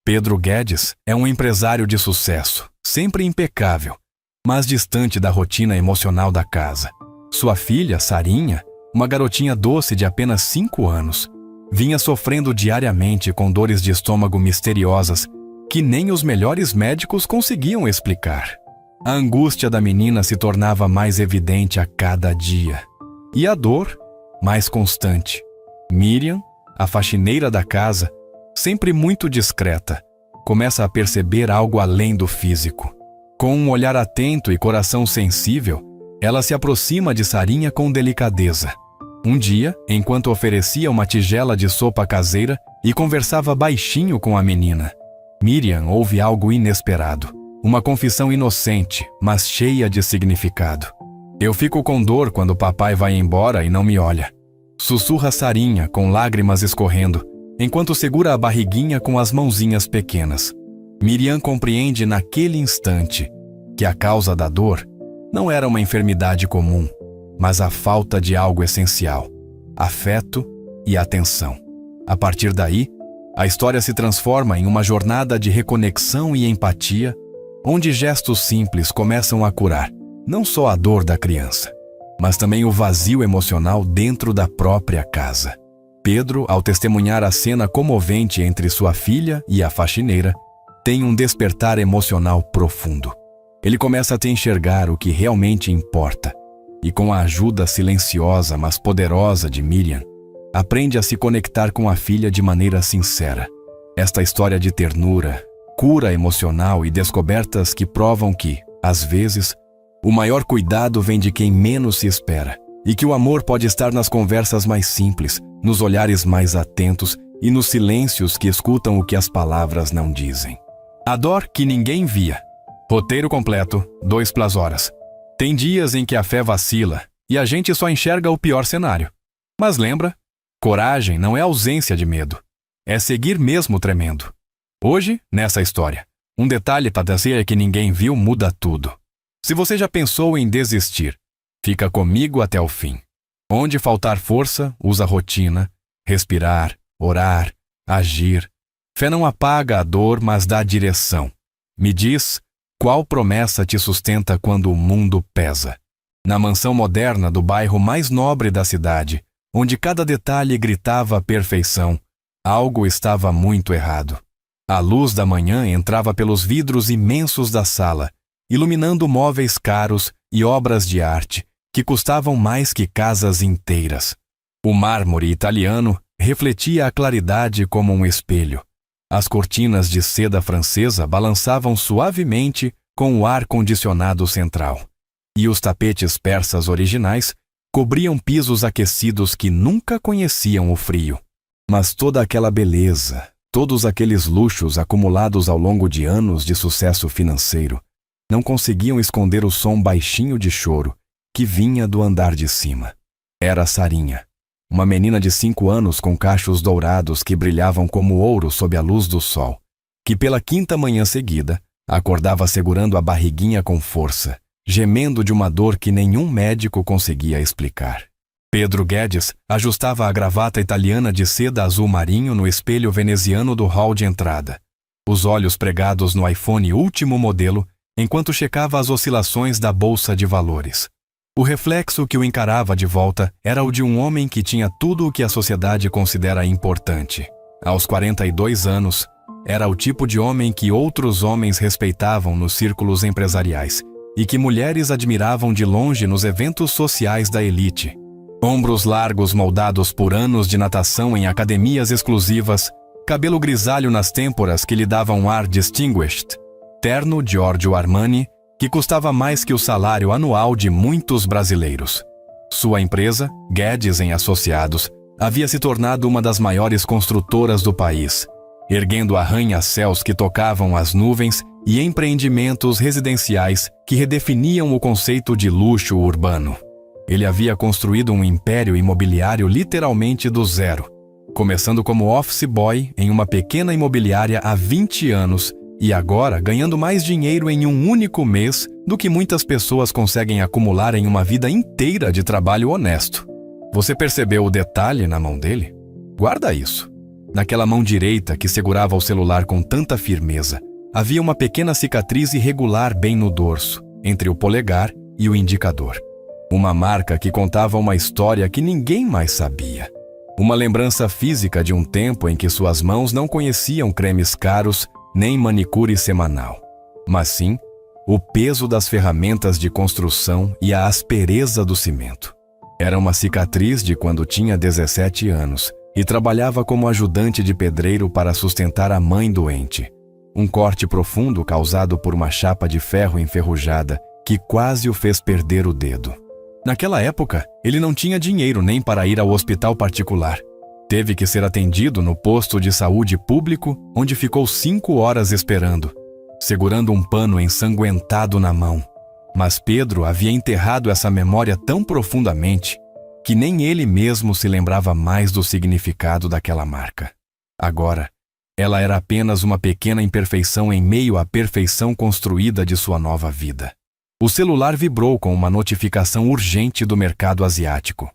Pedro Guedes é um empresário de sucesso, sempre impecável, mas distante da rotina emocional da casa. Sua filha, Sarinha, uma garotinha doce de apenas 5 anos, vinha sofrendo diariamente com dores de estômago misteriosas que nem os melhores médicos conseguiam explicar. A angústia da menina se tornava mais evidente a cada dia, e a dor mais constante. Miriam, a faxineira da casa, sempre muito discreta, começa a perceber algo além do físico. Com um olhar atento e coração sensível, ela se aproxima de Sarinha com delicadeza. Um dia, enquanto oferecia uma tigela de sopa caseira e conversava baixinho com a menina, Miriam ouve algo inesperado. Uma confissão inocente, mas cheia de significado. Eu fico com dor quando o papai vai embora e não me olha. Sussurra Sarinha, com lágrimas escorrendo, enquanto segura a barriguinha com as mãozinhas pequenas. Miriam compreende naquele instante que a causa da dor não era uma enfermidade comum, mas a falta de algo essencial: afeto e atenção. A partir daí, a história se transforma em uma jornada de reconexão e empatia, onde gestos simples começam a curar não só a dor da criança, mas também o vazio emocional dentro da própria casa. Pedro, ao testemunhar a cena comovente entre sua filha e a faxineira, tem um despertar emocional profundo. Ele começa a te enxergar o que realmente importa, e com a ajuda silenciosa, mas poderosa de Miriam, aprende a se conectar com a filha de maneira sincera. Esta história de ternura, cura emocional e descobertas que provam que, às vezes, o maior cuidado vem de quem menos se espera, e que o amor pode estar nas conversas mais simples, nos olhares mais atentos e nos silêncios que escutam o que as palavras não dizem. A dor que ninguém via. Roteiro completo, 2 horas. Tem dias em que a fé vacila e a gente só enxerga o pior cenário. Mas lembra, coragem não é ausência de medo, é seguir mesmo tremendo. Hoje, nessa história, um detalhe para dizer que ninguém viu muda tudo. Se você já pensou em desistir, fica comigo até o fim. Onde faltar força, usa rotina, respirar, orar, agir. Fé não apaga a dor, mas dá direção. Me diz, qual promessa te sustenta quando o mundo pesa? Na mansão moderna do bairro mais nobre da cidade, onde cada detalhe gritava perfeição, algo estava muito errado. A luz da manhã entrava pelos vidros imensos da sala, iluminando móveis caros e obras de arte que custavam mais que casas inteiras. O mármore italiano refletia a claridade como um espelho. As cortinas de seda francesa balançavam suavemente com o ar-condicionado central. E os tapetes persas originais cobriam pisos aquecidos que nunca conheciam o frio. Mas toda aquela beleza, todos aqueles luxos acumulados ao longo de anos de sucesso financeiro, não conseguiam esconder o som baixinho de choro que vinha do andar de cima. Era Sarinha, uma menina de 5 anos com cachos dourados que brilhavam como ouro sob a luz do sol, que pela 5ª manhã seguida acordava segurando a barriguinha com força, gemendo de uma dor que nenhum médico conseguia explicar. Pedro Guedes ajustava a gravata italiana de seda azul marinho no espelho veneziano do hall de entrada, os olhos pregados no iPhone último modelo, enquanto checava as oscilações da bolsa de valores. O reflexo que o encarava de volta era o de um homem que tinha tudo o que a sociedade considera importante. Aos 42 anos, era o tipo de homem que outros homens respeitavam nos círculos empresariais e que mulheres admiravam de longe nos eventos sociais da elite. Ombros largos moldados por anos de natação em academias exclusivas, cabelo grisalho nas têmporas que lhe davam um ar distinguished, terno Giorgio Armani, que custava mais que o salário anual de muitos brasileiros. Sua empresa, Guedes em Associados, havia se tornado uma das maiores construtoras do país, erguendo arranha-céus que tocavam as nuvens e empreendimentos residenciais que redefiniam o conceito de luxo urbano. Ele havia construído um império imobiliário literalmente do zero, começando como office boy em uma pequena imobiliária há 20 anos e agora ganhando mais dinheiro em um único mês do que muitas pessoas conseguem acumular em uma vida inteira de trabalho honesto. Você percebeu o detalhe na mão dele? Guarda isso. Naquela mão direita que segurava o celular com tanta firmeza, havia uma pequena cicatriz irregular bem no dorso, entre o polegar e o indicador. Uma marca que contava uma história que ninguém mais sabia. Uma lembrança física de um tempo em que suas mãos não conheciam cremes caros nem manicure semanal, mas sim o peso das ferramentas de construção e a aspereza do cimento. Era uma cicatriz de quando tinha 17 anos e trabalhava como ajudante de pedreiro para sustentar a mãe doente. Um corte profundo causado por uma chapa de ferro enferrujada que quase o fez perder o dedo. Naquela época, ele não tinha dinheiro nem para ir ao hospital particular. Teve que ser atendido no posto de saúde público, onde ficou 5 horas esperando, segurando um pano ensanguentado na mão. Mas Pedro havia enterrado essa memória tão profundamente que nem ele mesmo se lembrava mais do significado daquela marca. Agora, ela era apenas uma pequena imperfeição em meio à perfeição construída de sua nova vida. O celular vibrou com uma notificação urgente do mercado asiático.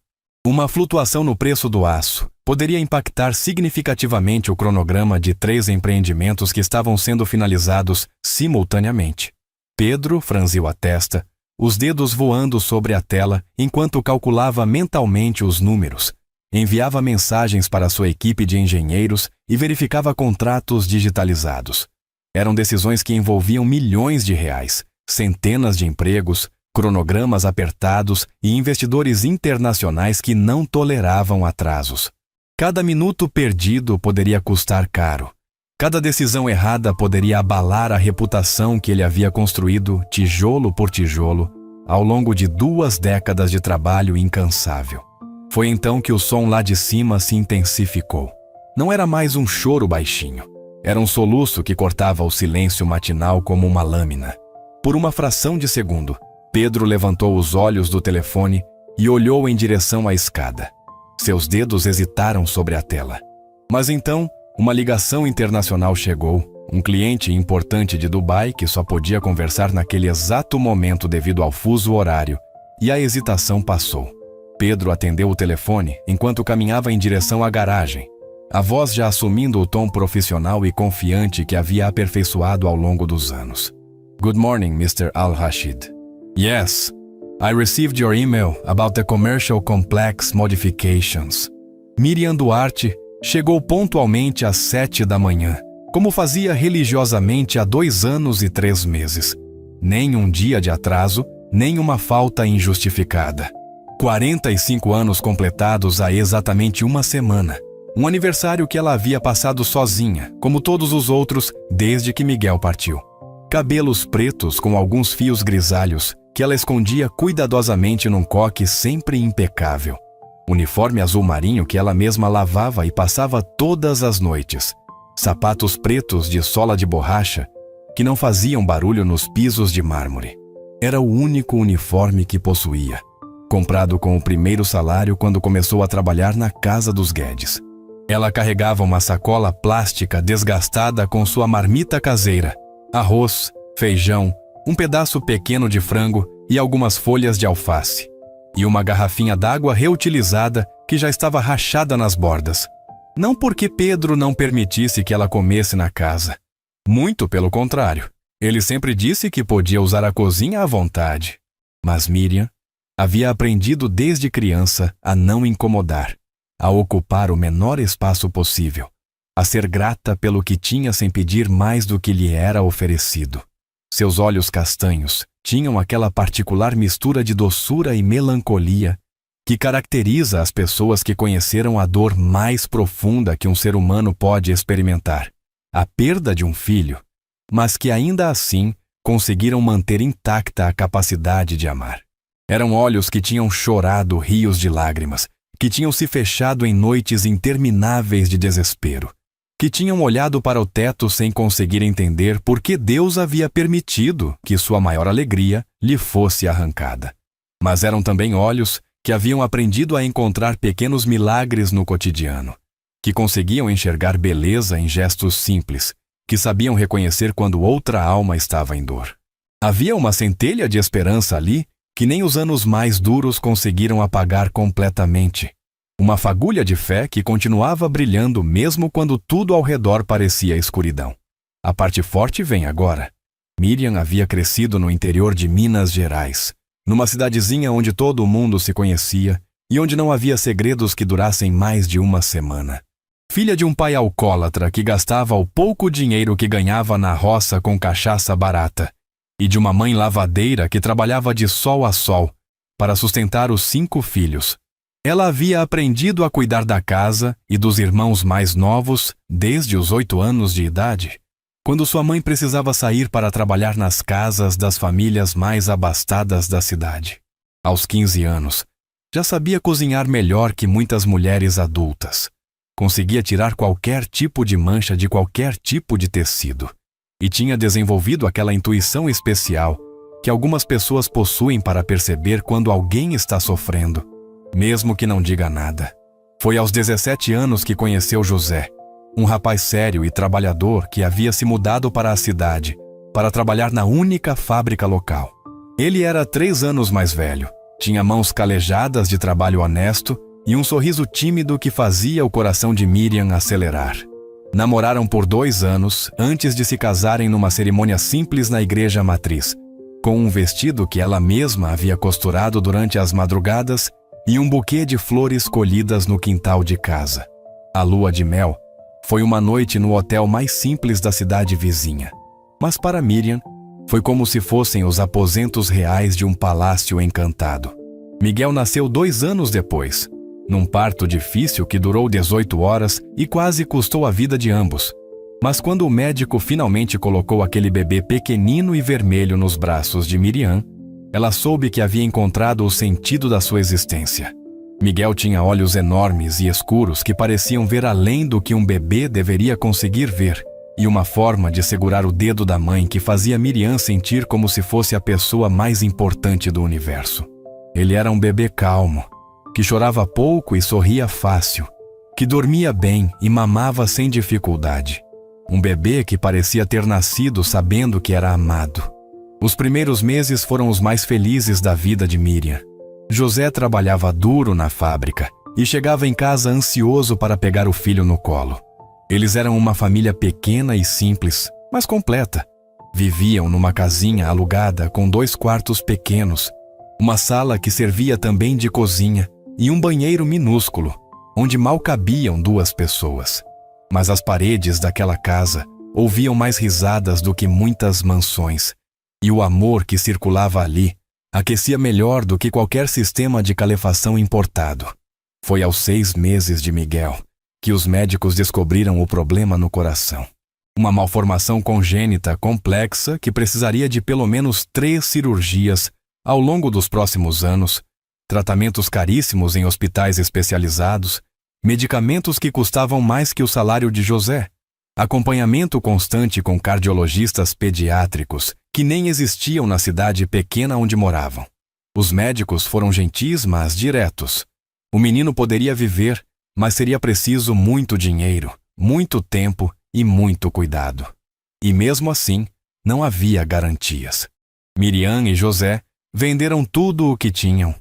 Uma flutuação no preço do aço poderia impactar significativamente o cronograma de 3 empreendimentos que estavam sendo finalizados simultaneamente. Pedro franziu a testa, os dedos voando sobre a tela enquanto calculava mentalmente os números, enviava mensagens para sua equipe de engenheiros e verificava contratos digitalizados. Eram decisões que envolviam milhões de reais, centenas de empregos, cronogramas apertados e investidores internacionais que não toleravam atrasos. Cada minuto perdido poderia custar caro. Cada decisão errada poderia abalar a reputação que ele havia construído tijolo por tijolo ao longo de 2 décadas de trabalho incansável. Foi então que o som lá de cima se intensificou. Não era mais um choro baixinho. Era um soluço que cortava o silêncio matinal como uma lâmina. Por uma fração de segundo, Pedro levantou os olhos do telefone e olhou em direção à escada. Seus dedos hesitaram sobre a tela. Mas então, uma ligação internacional chegou, um cliente importante de Dubai que só podia conversar naquele exato momento devido ao fuso horário, e a hesitação passou. Pedro atendeu o telefone enquanto caminhava em direção à garagem, a voz já assumindo o tom profissional e confiante que havia aperfeiçoado ao longo dos anos. Good morning, Mr. Al-Rashid. Yes, I received your email about the commercial complex modifications. Miriam Duarte chegou pontualmente às 7 da manhã, como fazia religiosamente há 2 anos e 3 meses. Nem um dia de atraso, nem uma falta injustificada. 45 anos completados há exatamente uma semana. Um aniversário que ela havia passado sozinha, como todos os outros, desde que Miguel partiu. Cabelos pretos com alguns fios grisalhos, que ela escondia cuidadosamente num coque sempre impecável. Uniforme azul marinho que ela mesma lavava e passava todas as noites. Sapatos pretos de sola de borracha, que não faziam barulho nos pisos de mármore. Era o único uniforme que possuía, comprado com o primeiro salário quando começou a trabalhar na casa dos Guedes. Ela carregava uma sacola plástica desgastada com sua marmita caseira, arroz, feijão, um pedaço pequeno de frango e algumas folhas de alface, e uma garrafinha d'água reutilizada que já estava rachada nas bordas. Não porque Pedro não permitisse que ela comesse na casa. Muito pelo contrário, ele sempre disse que podia usar a cozinha à vontade. Mas Miriam havia aprendido desde criança a não incomodar, a ocupar o menor espaço possível, a ser grata pelo que tinha sem pedir mais do que lhe era oferecido. Seus olhos castanhos tinham aquela particular mistura de doçura e melancolia que caracteriza as pessoas que conheceram a dor mais profunda que um ser humano pode experimentar, a perda de um filho, mas que ainda assim conseguiram manter intacta a capacidade de amar. Eram olhos que tinham chorado rios de lágrimas, que tinham se fechado em noites intermináveis de desespero, que tinham olhado para o teto sem conseguir entender por que Deus havia permitido que sua maior alegria lhe fosse arrancada. Mas eram também olhos que haviam aprendido a encontrar pequenos milagres no cotidiano, que conseguiam enxergar beleza em gestos simples, que sabiam reconhecer quando outra alma estava em dor. Havia uma centelha de esperança ali que nem os anos mais duros conseguiram apagar completamente. Uma fagulha de fé que continuava brilhando mesmo quando tudo ao redor parecia escuridão. A parte forte vem agora. Miriam havia crescido no interior de Minas Gerais, numa cidadezinha onde todo mundo se conhecia e onde não havia segredos que durassem mais de uma semana. Filha de um pai alcoólatra que gastava o pouco dinheiro que ganhava na roça com cachaça barata e de uma mãe lavadeira que trabalhava de sol a sol para sustentar os 5 filhos. Ela havia aprendido a cuidar da casa e dos irmãos mais novos desde os 8 anos de idade, quando sua mãe precisava sair para trabalhar nas casas das famílias mais abastadas da cidade. Aos 15 anos, já sabia cozinhar melhor que muitas mulheres adultas. Conseguia tirar qualquer tipo de mancha de qualquer tipo de tecido. E tinha desenvolvido aquela intuição especial que algumas pessoas possuem para perceber quando alguém está sofrendo, mesmo que não diga nada. Foi aos 17 anos que conheceu José, um rapaz sério e trabalhador que havia se mudado para a cidade para trabalhar na única fábrica local. Ele era 3 anos mais velho, tinha mãos calejadas de trabalho honesto e um sorriso tímido que fazia o coração de Miriam acelerar. Namoraram por 2 anos antes de se casarem numa cerimônia simples na igreja matriz, com um vestido que ela mesma havia costurado durante as madrugadas e um buquê de flores colhidas no quintal de casa. A lua de mel foi uma noite no hotel mais simples da cidade vizinha, mas para Miriam foi como se fossem os aposentos reais de um palácio encantado. Miguel nasceu 2 anos depois, num parto difícil que durou 18 horas e quase custou a vida de ambos. Mas quando o médico finalmente colocou aquele bebê pequenino e vermelho nos braços de Miriam, ela soube que havia encontrado o sentido da sua existência. Miguel tinha olhos enormes e escuros que pareciam ver além do que um bebê deveria conseguir ver, e uma forma de segurar o dedo da mãe que fazia Miriam sentir como se fosse a pessoa mais importante do universo. Ele era um bebê calmo, que chorava pouco e sorria fácil, que dormia bem e mamava sem dificuldade. Um bebê que parecia ter nascido sabendo que era amado. Os primeiros meses foram os mais felizes da vida de Miriam. José trabalhava duro na fábrica e chegava em casa ansioso para pegar o filho no colo. Eles eram uma família pequena e simples, mas completa. Viviam numa casinha alugada com 2 quartos pequenos, uma sala que servia também de cozinha e um banheiro minúsculo, onde mal cabiam 2 pessoas. Mas as paredes daquela casa ouviam mais risadas do que muitas mansões, e o amor que circulava ali aquecia melhor do que qualquer sistema de calefação importado. Foi aos 6 meses de Miguel que os médicos descobriram o problema no coração. Uma malformação congênita complexa que precisaria de pelo menos 3 cirurgias ao longo dos próximos anos, tratamentos caríssimos em hospitais especializados, medicamentos que custavam mais que o salário de José, acompanhamento constante com cardiologistas pediátricos que nem existiam na cidade pequena onde moravam. Os médicos foram gentis, mas diretos. O menino poderia viver, mas seria preciso muito dinheiro, muito tempo e muito cuidado. E mesmo assim, não havia garantias. Miriam e José venderam tudo o que tinham.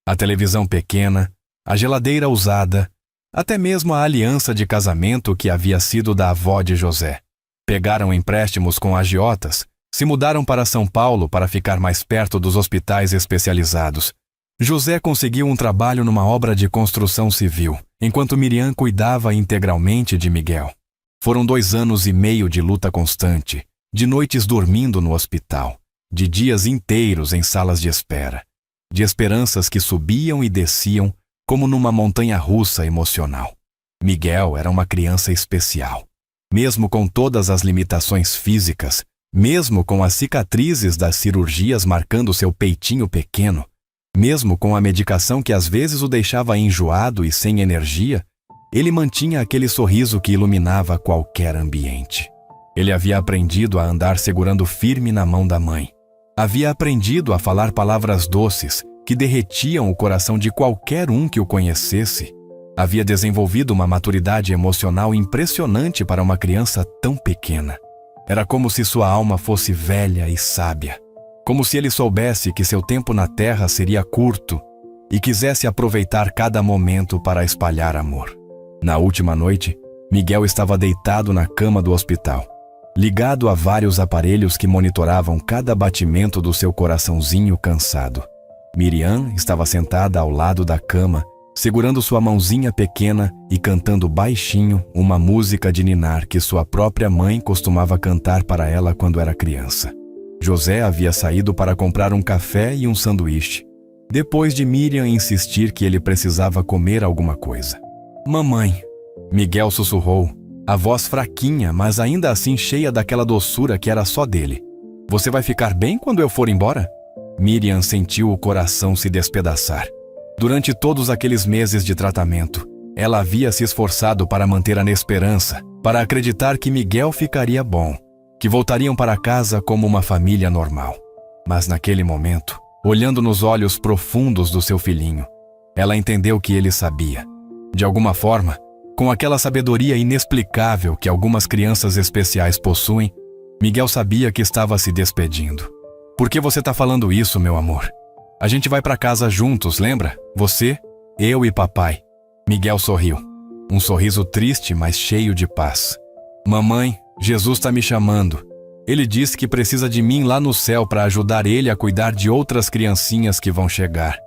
A televisão pequena, a geladeira usada, até mesmo a aliança de casamento que havia sido da avó de José. Pegaram empréstimos com agiotas, se mudaram para São Paulo para ficar mais perto dos hospitais especializados. José conseguiu um trabalho numa obra de construção civil, enquanto Miriam cuidava integralmente de Miguel. Foram 2 anos e meio de luta constante, de noites dormindo no hospital, de dias inteiros em salas de espera, de esperanças que subiam e desciam como numa montanha-russa emocional. Miguel era uma criança especial. Mesmo com todas as limitações físicas, mesmo com as cicatrizes das cirurgias marcando seu peitinho pequeno, mesmo com a medicação que às vezes o deixava enjoado e sem energia, ele mantinha aquele sorriso que iluminava qualquer ambiente. Ele havia aprendido a andar segurando firme na mão da mãe. Havia aprendido a falar palavras doces que derretiam o coração de qualquer um que o conhecesse. Havia desenvolvido uma maturidade emocional impressionante para uma criança tão pequena. Era como se sua alma fosse velha e sábia. Como se ele soubesse que seu tempo na terra seria curto e quisesse aproveitar cada momento para espalhar amor. Na última noite, Miguel estava deitado na cama do hospital, ligado a vários aparelhos que monitoravam cada batimento do seu coraçãozinho cansado. Miriam estava sentada ao lado da cama, segurando sua mãozinha pequena e cantando baixinho uma música de ninar que sua própria mãe costumava cantar para ela quando era criança. José havia saído para comprar um café e um sanduíche, depois de Miriam insistir que ele precisava comer alguma coisa. "Mamãe", Miguel sussurrou, a voz fraquinha, mas ainda assim cheia daquela doçura que era só dele. "Você vai ficar bem quando eu for embora?" Miriam sentiu o coração se despedaçar. Durante todos aqueles meses de tratamento, ela havia se esforçado para manter a esperança, para acreditar que Miguel ficaria bom, que voltariam para casa como uma família normal. Mas naquele momento, olhando nos olhos profundos do seu filhinho, ela entendeu que ele sabia. De alguma forma, com aquela sabedoria inexplicável que algumas crianças especiais possuem, Miguel sabia que estava se despedindo. "Por que você está falando isso, meu amor? A gente vai para casa juntos, lembra? Você, eu e papai." Miguel sorriu. Um sorriso triste, mas cheio de paz. "Mamãe, Jesus está me chamando. Ele disse que precisa de mim lá no céu para ajudar ele a cuidar de outras criancinhas que vão chegar.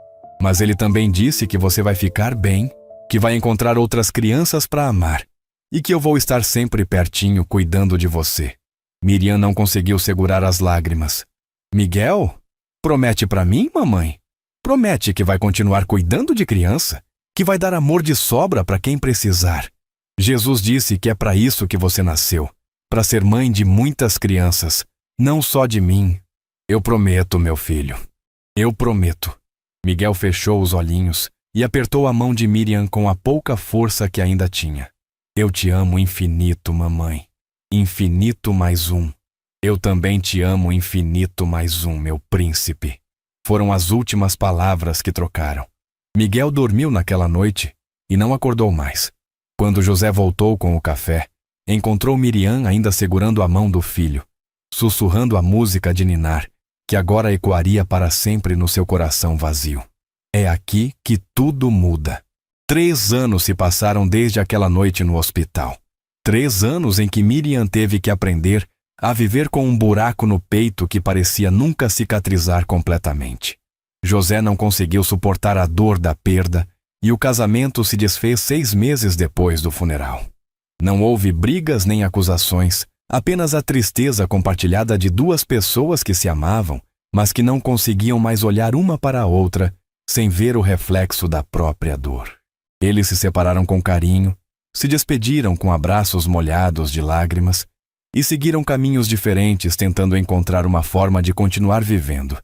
Mas ele também disse que você vai ficar bem, que vai encontrar outras crianças para amar e que eu vou estar sempre pertinho cuidando de você." Miriam não conseguiu segurar as lágrimas. "Miguel? Promete para mim, mamãe? Promete que vai continuar cuidando de criança? Que vai dar amor de sobra para quem precisar? Jesus disse que é para isso que você nasceu, para ser mãe de muitas crianças, não só de mim." "Eu prometo, meu filho. Eu prometo." Miguel fechou os olhinhos e apertou a mão de Miriam com a pouca força que ainda tinha. "Eu te amo infinito, mamãe. Infinito mais um. Eu também te amo infinito mais um, meu príncipe." Foram as últimas palavras que trocaram. Miguel dormiu naquela noite e não acordou mais. Quando José voltou com o café, encontrou Miriam ainda segurando a mão do filho, sussurrando a música de ninar, que agora ecoaria para sempre no seu coração vazio. É aqui que tudo muda. 3 anos se passaram desde aquela noite no hospital. 3 anos em que Miriam teve que aprender a viver com um buraco no peito que parecia nunca cicatrizar completamente. José não conseguiu suportar a dor da perda e o casamento se desfez 6 meses depois do funeral. Não houve brigas nem acusações, apenas a tristeza compartilhada de 2 pessoas que se amavam, mas que não conseguiam mais olhar uma para a outra sem ver o reflexo da própria dor. Eles se separaram com carinho, se despediram com abraços molhados de lágrimas e seguiram caminhos diferentes tentando encontrar uma forma de continuar vivendo.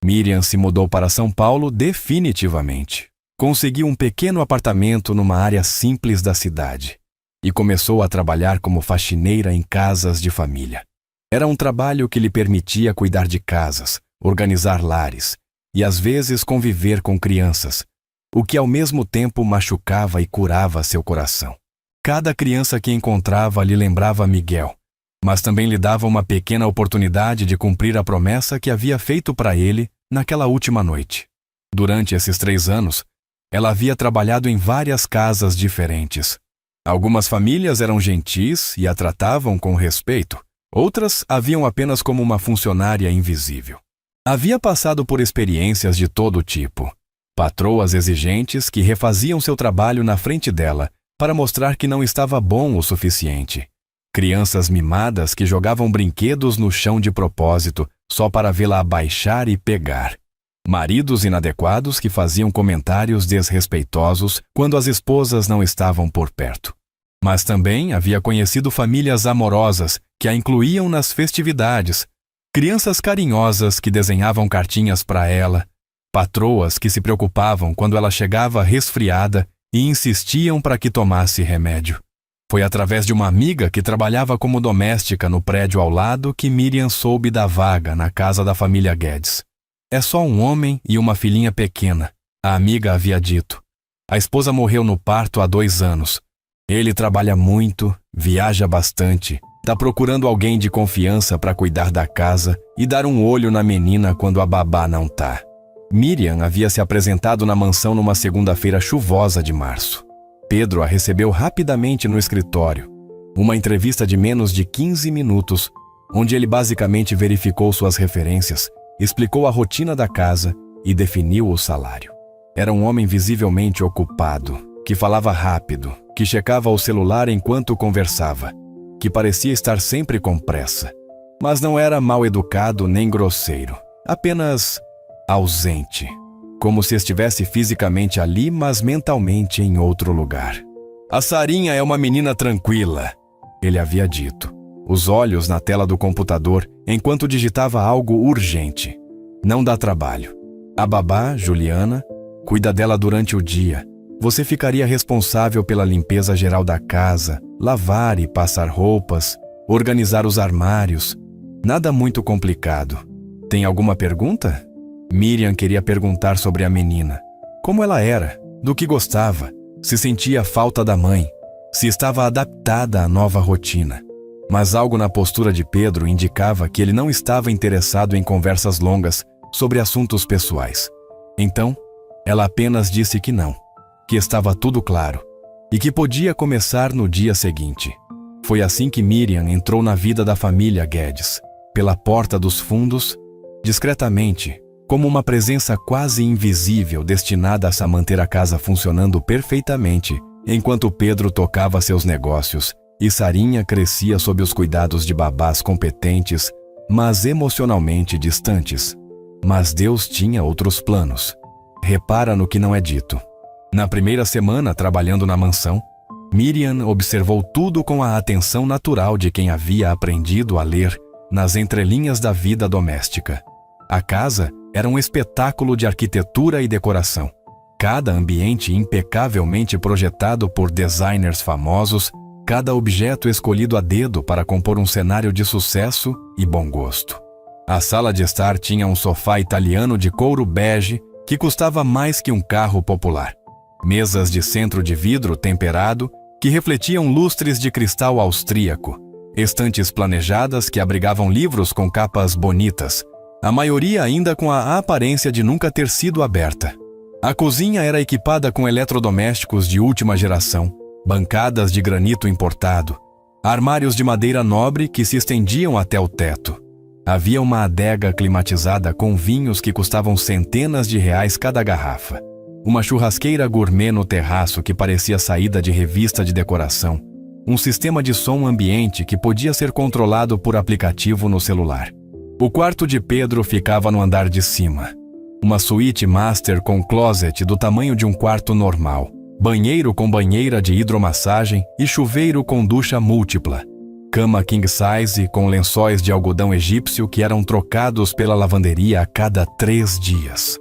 Miriam se mudou para São Paulo definitivamente. Conseguiu um pequeno apartamento numa área simples da cidade e começou a trabalhar como faxineira em casas de família. Era um trabalho que lhe permitia cuidar de casas, organizar lares e às vezes conviver com crianças, o que ao mesmo tempo machucava e curava seu coração. Cada criança que encontrava lhe lembrava Miguel, mas também lhe dava uma pequena oportunidade de cumprir a promessa que havia feito para ele naquela última noite. Durante esses 3 anos, ela havia trabalhado em várias casas diferentes. Algumas famílias eram gentis e a tratavam com respeito, outras a viam apenas como uma funcionária invisível. Havia passado por experiências de todo tipo. Patroas exigentes que refaziam seu trabalho na frente dela para mostrar que não estava bom o suficiente. Crianças mimadas que jogavam brinquedos no chão de propósito só para vê-la abaixar e pegar. Maridos inadequados que faziam comentários desrespeitosos quando as esposas não estavam por perto. Mas também havia conhecido famílias amorosas que a incluíam nas festividades, crianças carinhosas que desenhavam cartinhas para ela, patroas que se preocupavam quando ela chegava resfriada e insistiam para que tomasse remédio. Foi através de uma amiga que trabalhava como doméstica no prédio ao lado que Miriam soube da vaga na casa da família Guedes. "É só um homem e uma filhinha pequena", a amiga havia dito. A esposa morreu no parto há 2 anos. Ele trabalha muito, viaja bastante, está procurando alguém de confiança para cuidar da casa e dar um olho na menina quando a babá não tá. Miriam havia se apresentado na mansão numa segunda-feira chuvosa de março. Pedro a recebeu rapidamente no escritório. Uma entrevista de menos de 15 minutos, onde ele basicamente verificou suas referências, explicou a rotina da casa e definiu o salário. Era um homem visivelmente ocupado, que falava rápido, que checava o celular enquanto conversava, que parecia estar sempre com pressa. Mas não era mal educado nem grosseiro, apenas ausente, como se estivesse fisicamente ali, mas mentalmente em outro lugar. A Sarinha é uma menina tranquila, ele havia dito, os olhos na tela do computador enquanto digitava algo urgente. Não dá trabalho. A babá, Juliana, cuida dela durante o dia. Você ficaria responsável pela limpeza geral da casa, lavar e passar roupas, organizar os armários. Nada muito complicado. Tem alguma pergunta? Miriam queria perguntar sobre a menina. Como ela era, do que gostava, se sentia falta da mãe, se estava adaptada à nova rotina. Mas algo na postura de Pedro indicava que ele não estava interessado em conversas longas sobre assuntos pessoais. Então, ela apenas disse que não, que estava tudo claro e que podia começar no dia seguinte. Foi assim que Miriam entrou na vida da família Guedes, pela porta dos fundos, discretamente, como uma presença quase invisível destinada a manter a casa funcionando perfeitamente, enquanto Pedro tocava seus negócios e Sarinha crescia sob os cuidados de babás competentes, mas emocionalmente distantes. Mas Deus tinha outros planos. Repara no que não é dito. Na primeira semana trabalhando na mansão, Miriam observou tudo com a atenção natural de quem havia aprendido a ler nas entrelinhas da vida doméstica. A casa era um espetáculo de arquitetura e decoração. Cada ambiente impecavelmente projetado por designers famosos, cada objeto escolhido a dedo para compor um cenário de sucesso e bom gosto. A sala de estar tinha um sofá italiano de couro bege que custava mais que um carro popular. Mesas de centro de vidro temperado que refletiam lustres de cristal austríaco. Estantes planejadas que abrigavam livros com capas bonitas, a maioria ainda com a aparência de nunca ter sido aberta. A cozinha era equipada com eletrodomésticos de última geração, bancadas de granito importado, armários de madeira nobre que se estendiam até o teto. Havia uma adega climatizada com vinhos que custavam centenas de reais cada garrafa. Uma churrasqueira gourmet no terraço que parecia saída de revista de decoração. Um sistema de som ambiente que podia ser controlado por aplicativo no celular. O quarto de Pedro ficava no andar de cima. Uma suíte master com closet do tamanho de um quarto normal. Banheiro com banheira de hidromassagem e chuveiro com ducha múltipla. Cama king size com lençóis de algodão egípcio que eram trocados pela lavanderia a cada 3 dias.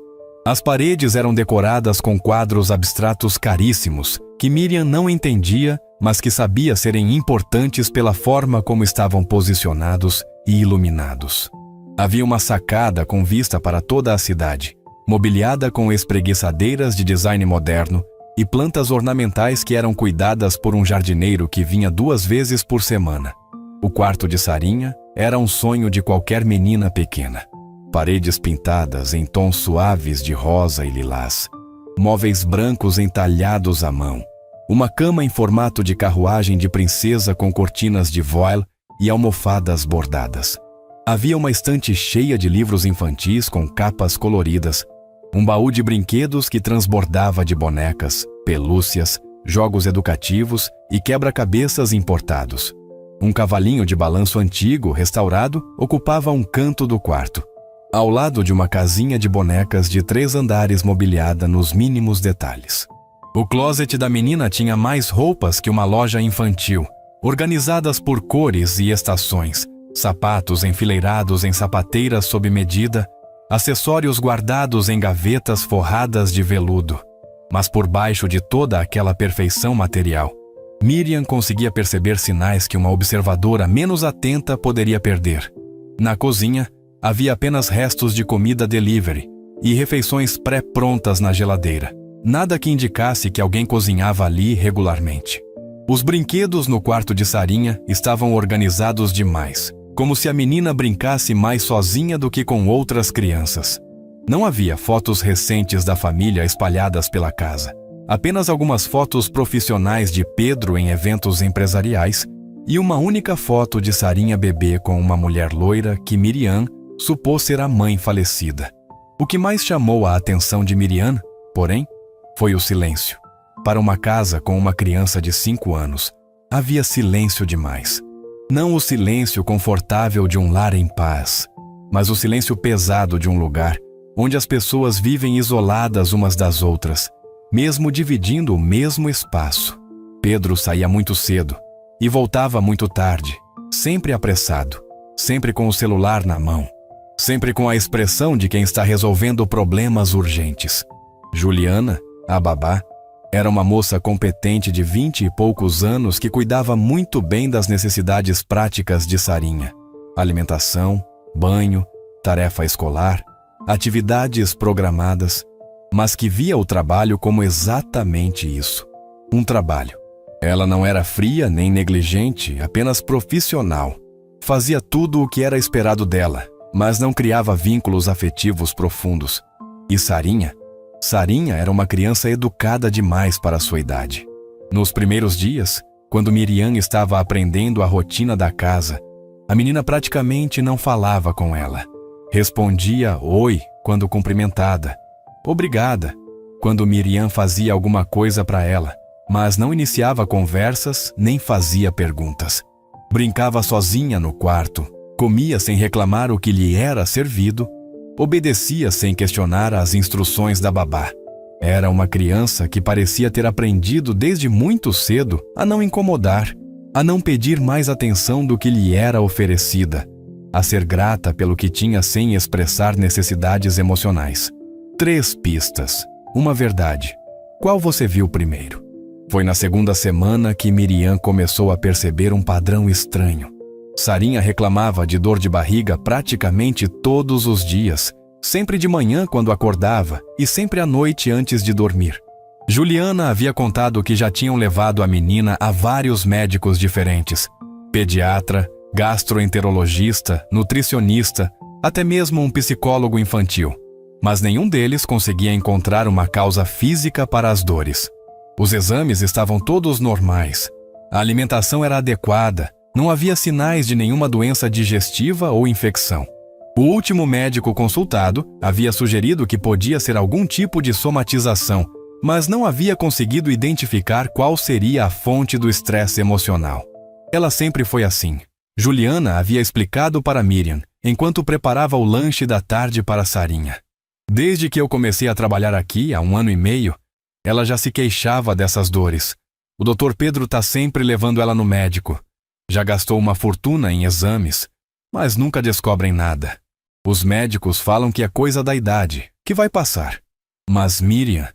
As paredes eram decoradas com quadros abstratos caríssimos, que Miriam não entendia, mas que sabia serem importantes pela forma como estavam posicionados e iluminados. Havia uma sacada com vista para toda a cidade, mobiliada com espreguiçadeiras de design moderno e plantas ornamentais que eram cuidadas por um jardineiro que vinha 2 vezes por semana. O quarto de Sarinha era um sonho de qualquer menina pequena. Paredes pintadas em tons suaves de rosa e lilás. Móveis brancos entalhados à mão. Uma cama em formato de carruagem de princesa com cortinas de voile e almofadas bordadas. Havia uma estante cheia de livros infantis com capas coloridas. Um baú de brinquedos que transbordava de bonecas, pelúcias, jogos educativos e quebra-cabeças importados. Um cavalinho de balanço antigo, restaurado, ocupava um canto do quarto, ao lado de uma casinha de bonecas de 3 andares mobiliada nos mínimos detalhes. O closet da menina tinha mais roupas que uma loja infantil, organizadas por cores e estações, sapatos enfileirados em sapateiras sob medida, acessórios guardados em gavetas forradas de veludo. Mas por baixo de toda aquela perfeição material, Miriam conseguia perceber sinais que uma observadora menos atenta poderia perder. Na cozinha, havia apenas restos de comida delivery e refeições pré-prontas na geladeira. Nada que indicasse que alguém cozinhava ali regularmente. Os brinquedos no quarto de Sarinha estavam organizados demais, como se a menina brincasse mais sozinha do que com outras crianças. Não havia fotos recentes da família espalhadas pela casa. Apenas algumas fotos profissionais de Pedro em eventos empresariais e uma única foto de Sarinha bebê com uma mulher loira que Miriam supôs ser a mãe falecida. O que mais chamou a atenção de Miriam, porém, foi o silêncio. Para uma casa com uma criança de 5 anos, havia silêncio demais. Não o silêncio confortável de um lar em paz, mas o silêncio pesado de um lugar onde as pessoas vivem isoladas umas das outras, mesmo dividindo o mesmo espaço. Pedro saía muito cedo e voltava muito tarde, sempre apressado, sempre com o celular na mão, sempre com a expressão de quem está resolvendo problemas urgentes. Juliana, a babá, era uma moça competente de 20 e poucos anos que cuidava muito bem das necessidades práticas de Sarinha: alimentação, banho, tarefa escolar, atividades programadas, mas que via o trabalho como exatamente isso: um trabalho. Ela não era fria nem negligente, apenas profissional. Fazia tudo o que era esperado dela, mas não criava vínculos afetivos profundos. E Sarinha era uma criança educada demais para a sua idade. Nos primeiros dias, quando Miriam estava aprendendo a rotina da casa, a menina praticamente não falava com ela. Respondia oi quando cumprimentada, obrigada quando Miriam fazia alguma coisa para ela, mas não iniciava conversas nem fazia perguntas. Brincava sozinha no quarto, comia sem reclamar o que lhe era servido, obedecia sem questionar as instruções da babá. Era uma criança que parecia ter aprendido desde muito cedo a não incomodar, a não pedir mais atenção do que lhe era oferecida, a ser grata pelo que tinha sem expressar necessidades emocionais. 3 pistas, uma verdade. Qual você viu primeiro? Foi na segunda semana que Miriam começou a perceber um padrão estranho. Sarinha reclamava de dor de barriga praticamente todos os dias, sempre de manhã quando acordava e sempre à noite antes de dormir. Juliana havia contado que já tinham levado a menina a vários médicos diferentes: pediatra, gastroenterologista, nutricionista, até mesmo um psicólogo infantil. Mas nenhum deles conseguia encontrar uma causa física para as dores. Os exames estavam todos normais. A alimentação era adequada. Não havia sinais de nenhuma doença digestiva ou infecção. O último médico consultado havia sugerido que podia ser algum tipo de somatização, mas não havia conseguido identificar qual seria a fonte do estresse emocional. Ela sempre foi assim. Juliana havia explicado para Miriam, enquanto preparava o lanche da tarde para Sarinha. Desde que eu comecei a trabalhar aqui, há 1 ano e meio, ela já se queixava dessas dores. O Dr. Pedro está sempre levando ela no médico. Já gastou uma fortuna em exames, mas nunca descobrem nada. Os médicos falam que é coisa da idade, que vai passar. Mas Miriam,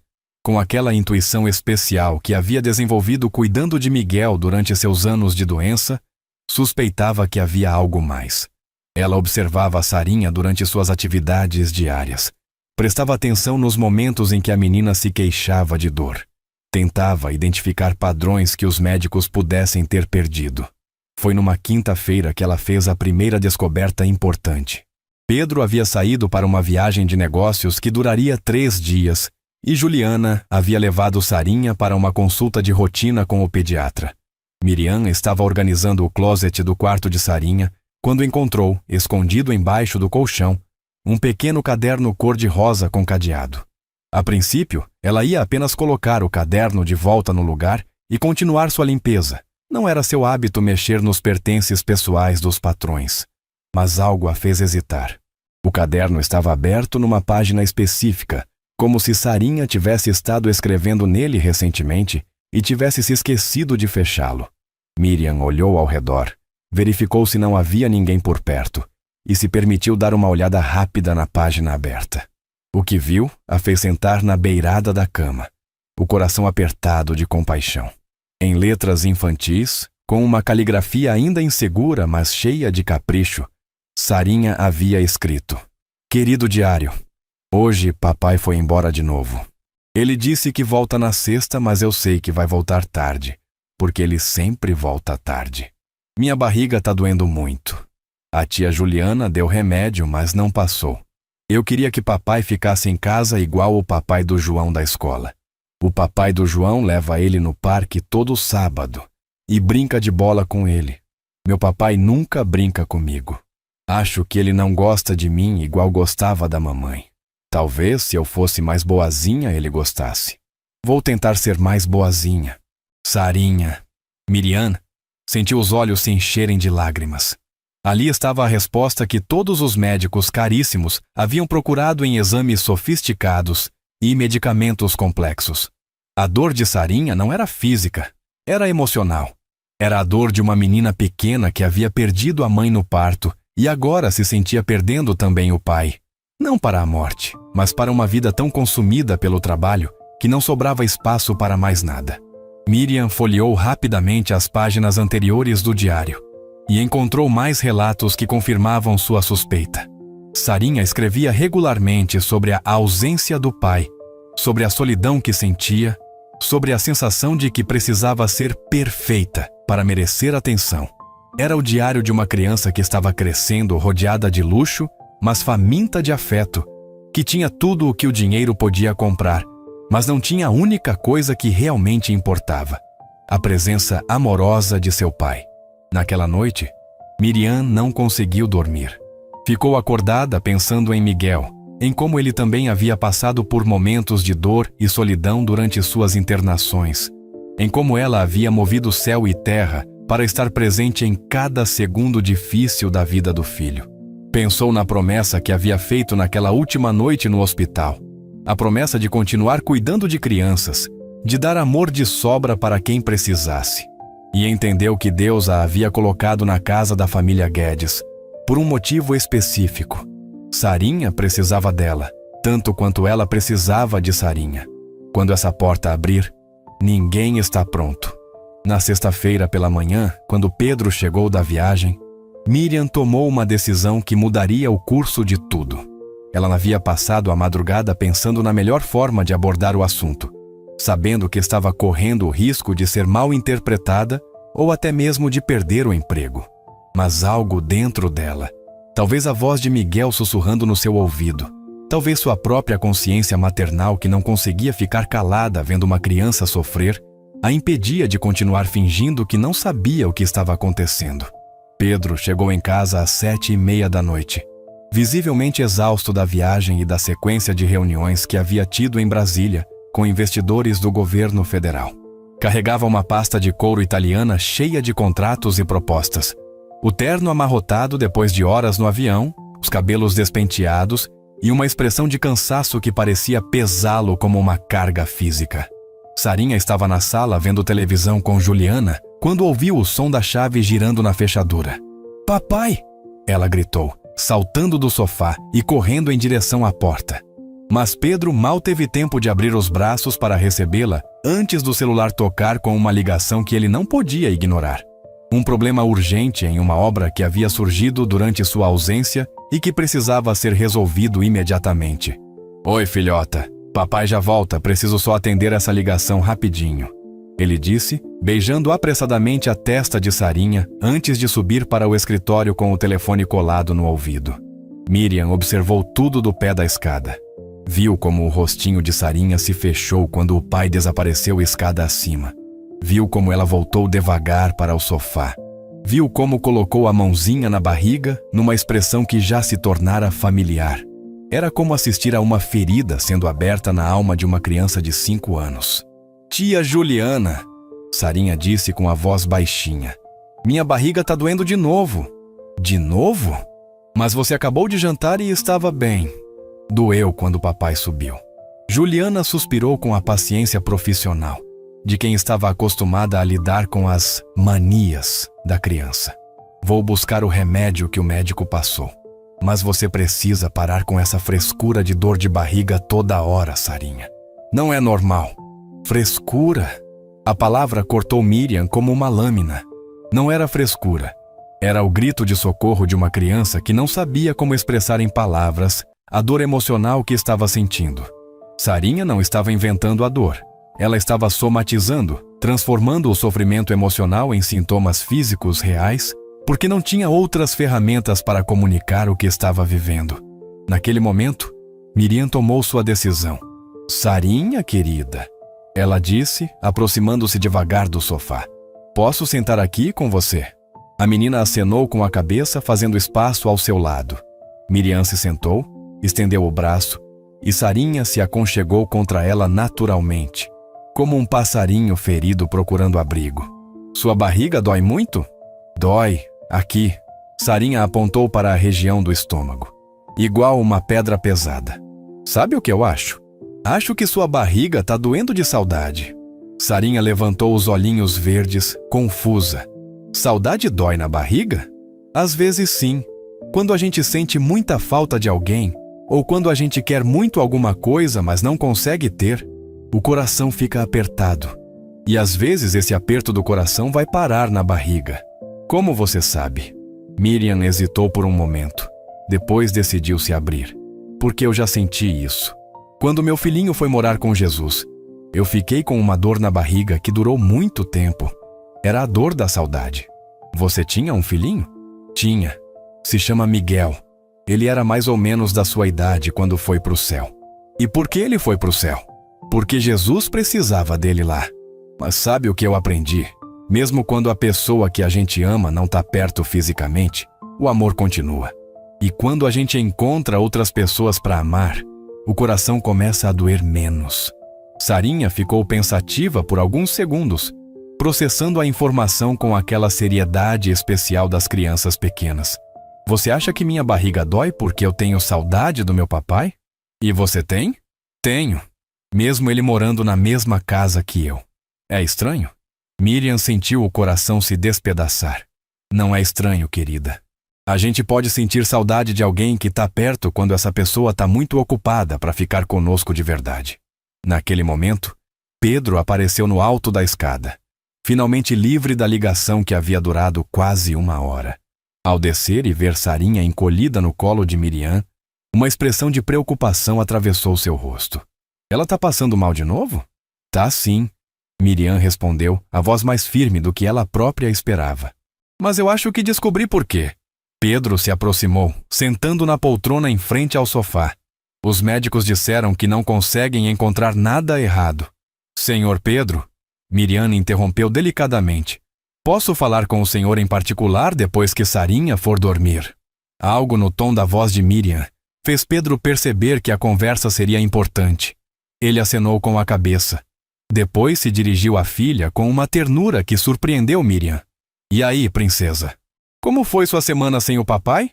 com aquela intuição especial que havia desenvolvido cuidando de Miguel durante seus anos de doença, suspeitava que havia algo mais. Ela observava a Sarinha durante suas atividades diárias. Prestava atenção nos momentos em que a menina se queixava de dor. Tentava identificar padrões que os médicos pudessem ter perdido. Foi numa quinta-feira que ela fez a primeira descoberta importante. Pedro havia saído para uma viagem de negócios que duraria 3 dias e Juliana havia levado Sarinha para uma consulta de rotina com o pediatra. Miriam estava organizando o closet do quarto de Sarinha quando encontrou, escondido embaixo do colchão, um pequeno caderno cor-de-rosa com cadeado. A princípio, ela ia apenas colocar o caderno de volta no lugar e continuar sua limpeza. Não era seu hábito mexer nos pertences pessoais dos patrões. Mas algo a fez hesitar. O caderno estava aberto numa página específica, como se Sarinha tivesse estado escrevendo nele recentemente e tivesse se esquecido de fechá-lo. Miriam olhou ao redor, verificou se não havia ninguém por perto e se permitiu dar uma olhada rápida na página aberta. O que viu a fez sentar na beirada da cama, o coração apertado de compaixão. Em letras infantis, com uma caligrafia ainda insegura, mas cheia de capricho, Sarinha havia escrito: Querido diário, hoje papai foi embora de novo. Ele disse que volta na sexta, mas eu sei que vai voltar tarde, porque ele sempre volta tarde. Minha barriga tá doendo muito. A tia Juliana deu remédio, mas não passou. Eu queria que papai ficasse em casa igual o papai do João da escola. O papai do João leva ele no parque todo sábado e brinca de bola com ele. Meu papai nunca brinca comigo. Acho que ele não gosta de mim igual gostava da mamãe. Talvez, se eu fosse mais boazinha, ele gostasse. Vou tentar ser mais boazinha. Sarinha. Miriam sentiu os olhos se encherem de lágrimas. Ali estava a resposta que todos os médicos caríssimos haviam procurado em exames sofisticados e medicamentos complexos. A dor de Sarinha não era física, era emocional. Era a dor de uma menina pequena que havia perdido a mãe no parto e agora se sentia perdendo também o pai. Não para a morte, mas para uma vida tão consumida pelo trabalho que não sobrava espaço para mais nada. Miriam folheou rapidamente as páginas anteriores do diário e encontrou mais relatos que confirmavam sua suspeita. Sarinha escrevia regularmente sobre a ausência do pai, sobre a solidão que sentia, sobre a sensação de que precisava ser perfeita para merecer atenção. Era o diário de uma criança que estava crescendo rodeada de luxo, mas faminta de afeto, que tinha tudo o que o dinheiro podia comprar, mas não tinha a única coisa que realmente importava: a presença amorosa de seu pai. Naquela noite, Miriam não conseguiu dormir. Ficou acordada pensando em Miguel, em como ele também havia passado por momentos de dor e solidão durante suas internações, em como ela havia movido céu e terra para estar presente em cada segundo difícil da vida do filho. Pensou na promessa que havia feito naquela última noite no hospital, a promessa de continuar cuidando de crianças, de dar amor de sobra para quem precisasse. E entendeu que Deus a havia colocado na casa da família Guedes, por um motivo específico. Sarinha precisava dela, tanto quanto ela precisava de Sarinha. Quando essa porta abrir, ninguém está pronto. Na sexta-feira pela manhã, quando Pedro chegou da viagem, Miriam tomou uma decisão que mudaria o curso de tudo. Ela havia passado a madrugada pensando na melhor forma de abordar o assunto, sabendo que estava correndo o risco de ser mal interpretada ou até mesmo de perder o emprego. Mas algo dentro dela, talvez a voz de Miguel sussurrando no seu ouvido, talvez sua própria consciência maternal que não conseguia ficar calada vendo uma criança sofrer, a impedia de continuar fingindo que não sabia o que estava acontecendo. Pedro chegou em casa às 7:30 da noite, visivelmente exausto da viagem e da sequência de reuniões que havia tido em Brasília com investidores do governo federal. Carregava uma pasta de couro italiana cheia de contratos e propostas. O terno amarrotado depois de horas no avião, os cabelos despenteados e uma expressão de cansaço que parecia pesá-lo como uma carga física. Sarinha estava na sala vendo televisão com Juliana quando ouviu o som da chave girando na fechadura. "Papai!" ela gritou, saltando do sofá e correndo em direção à porta. Mas Pedro mal teve tempo de abrir os braços para recebê-la antes do celular tocar com uma ligação que ele não podia ignorar. Um problema urgente em uma obra que havia surgido durante sua ausência e que precisava ser resolvido imediatamente. "Oi, filhota. Papai já volta, preciso só atender essa ligação rapidinho", ele disse, beijando apressadamente a testa de Sarinha antes de subir para o escritório com o telefone colado no ouvido. Miriam observou tudo do pé da escada. Viu como o rostinho de Sarinha se fechou quando o pai desapareceu escada acima. Viu como ela voltou devagar para o sofá. Viu como colocou a mãozinha na barriga numa expressão que já se tornara familiar. Era como assistir a uma ferida sendo aberta na alma de uma criança de 5 anos. "Tia Juliana", Sarinha disse com a voz baixinha. "Minha barriga tá doendo de novo." "De novo? Mas você acabou de jantar e estava bem." "Doeu quando o papai subiu." Juliana suspirou com a paciência profissional de quem estava acostumada a lidar com as manias da criança. "Vou buscar o remédio que o médico passou. Mas você precisa parar com essa frescura de dor de barriga toda hora, Sarinha. Não é normal." "Frescura?" A palavra cortou Miriam como uma lâmina. Não era frescura. Era o grito de socorro de uma criança que não sabia como expressar em palavras a dor emocional que estava sentindo. Sarinha não estava inventando a dor. Ela estava somatizando, transformando o sofrimento emocional em sintomas físicos reais, porque não tinha outras ferramentas para comunicar o que estava vivendo. Naquele momento, Miriam tomou sua decisão. Sarinha, querida, ela disse, aproximando-se devagar do sofá. Posso sentar aqui com você? A menina acenou com a cabeça, fazendo espaço ao seu lado. Miriam se sentou, estendeu o braço e Sarinha se aconchegou contra ela naturalmente, como um passarinho ferido procurando abrigo. Sua barriga dói muito? Dói, aqui. Sarinha apontou para a região do estômago. Igual uma pedra pesada. Sabe o que eu acho? Acho que sua barriga tá doendo de saudade. Sarinha levantou os olhinhos verdes, confusa. Saudade dói na barriga? Às vezes sim. Quando a gente sente muita falta de alguém, ou quando a gente quer muito alguma coisa, mas não consegue ter, o coração fica apertado. E às vezes esse aperto do coração vai parar na barriga. Como você sabe? Miriam hesitou por um momento. Depois decidiu se abrir. Porque eu já senti isso. Quando meu filhinho foi morar com Jesus, eu fiquei com uma dor na barriga que durou muito tempo. Era a dor da saudade. Você tinha um filhinho? Tinha. Se chama Miguel. Ele era mais ou menos da sua idade quando foi para o céu. E por que ele foi para o céu? Porque Jesus precisava dele lá. Mas sabe o que eu aprendi? Mesmo quando a pessoa que a gente ama não está perto fisicamente, o amor continua. E quando a gente encontra outras pessoas para amar, o coração começa a doer menos. Sarinha ficou pensativa por alguns segundos, processando a informação com aquela seriedade especial das crianças pequenas. Você acha que minha barriga dói porque eu tenho saudade do meu papai? E você tem? Tenho. Mesmo ele morando na mesma casa que eu. É estranho? Miriam sentiu o coração se despedaçar. Não é estranho, querida. A gente pode sentir saudade de alguém que está perto quando essa pessoa está muito ocupada para ficar conosco de verdade. Naquele momento, Pedro apareceu no alto da escada, finalmente livre da ligação que havia durado quase 1 hora. Ao descer e ver Sarinha encolhida no colo de Miriam, uma expressão de preocupação atravessou seu rosto. Ela está passando mal de novo? Tá sim, Miriam respondeu, a voz mais firme do que ela própria esperava. Mas eu acho que descobri por quê. Pedro se aproximou, sentando na poltrona em frente ao sofá. Os médicos disseram que não conseguem encontrar nada errado. Senhor Pedro, Miriam interrompeu delicadamente. Posso falar com o senhor em particular depois que Sarinha for dormir? Algo no tom da voz de Miriam fez Pedro perceber que a conversa seria importante. Ele acenou com a cabeça. Depois se dirigiu à filha com uma ternura que surpreendeu Miriam. E aí, princesa? Como foi sua semana sem o papai?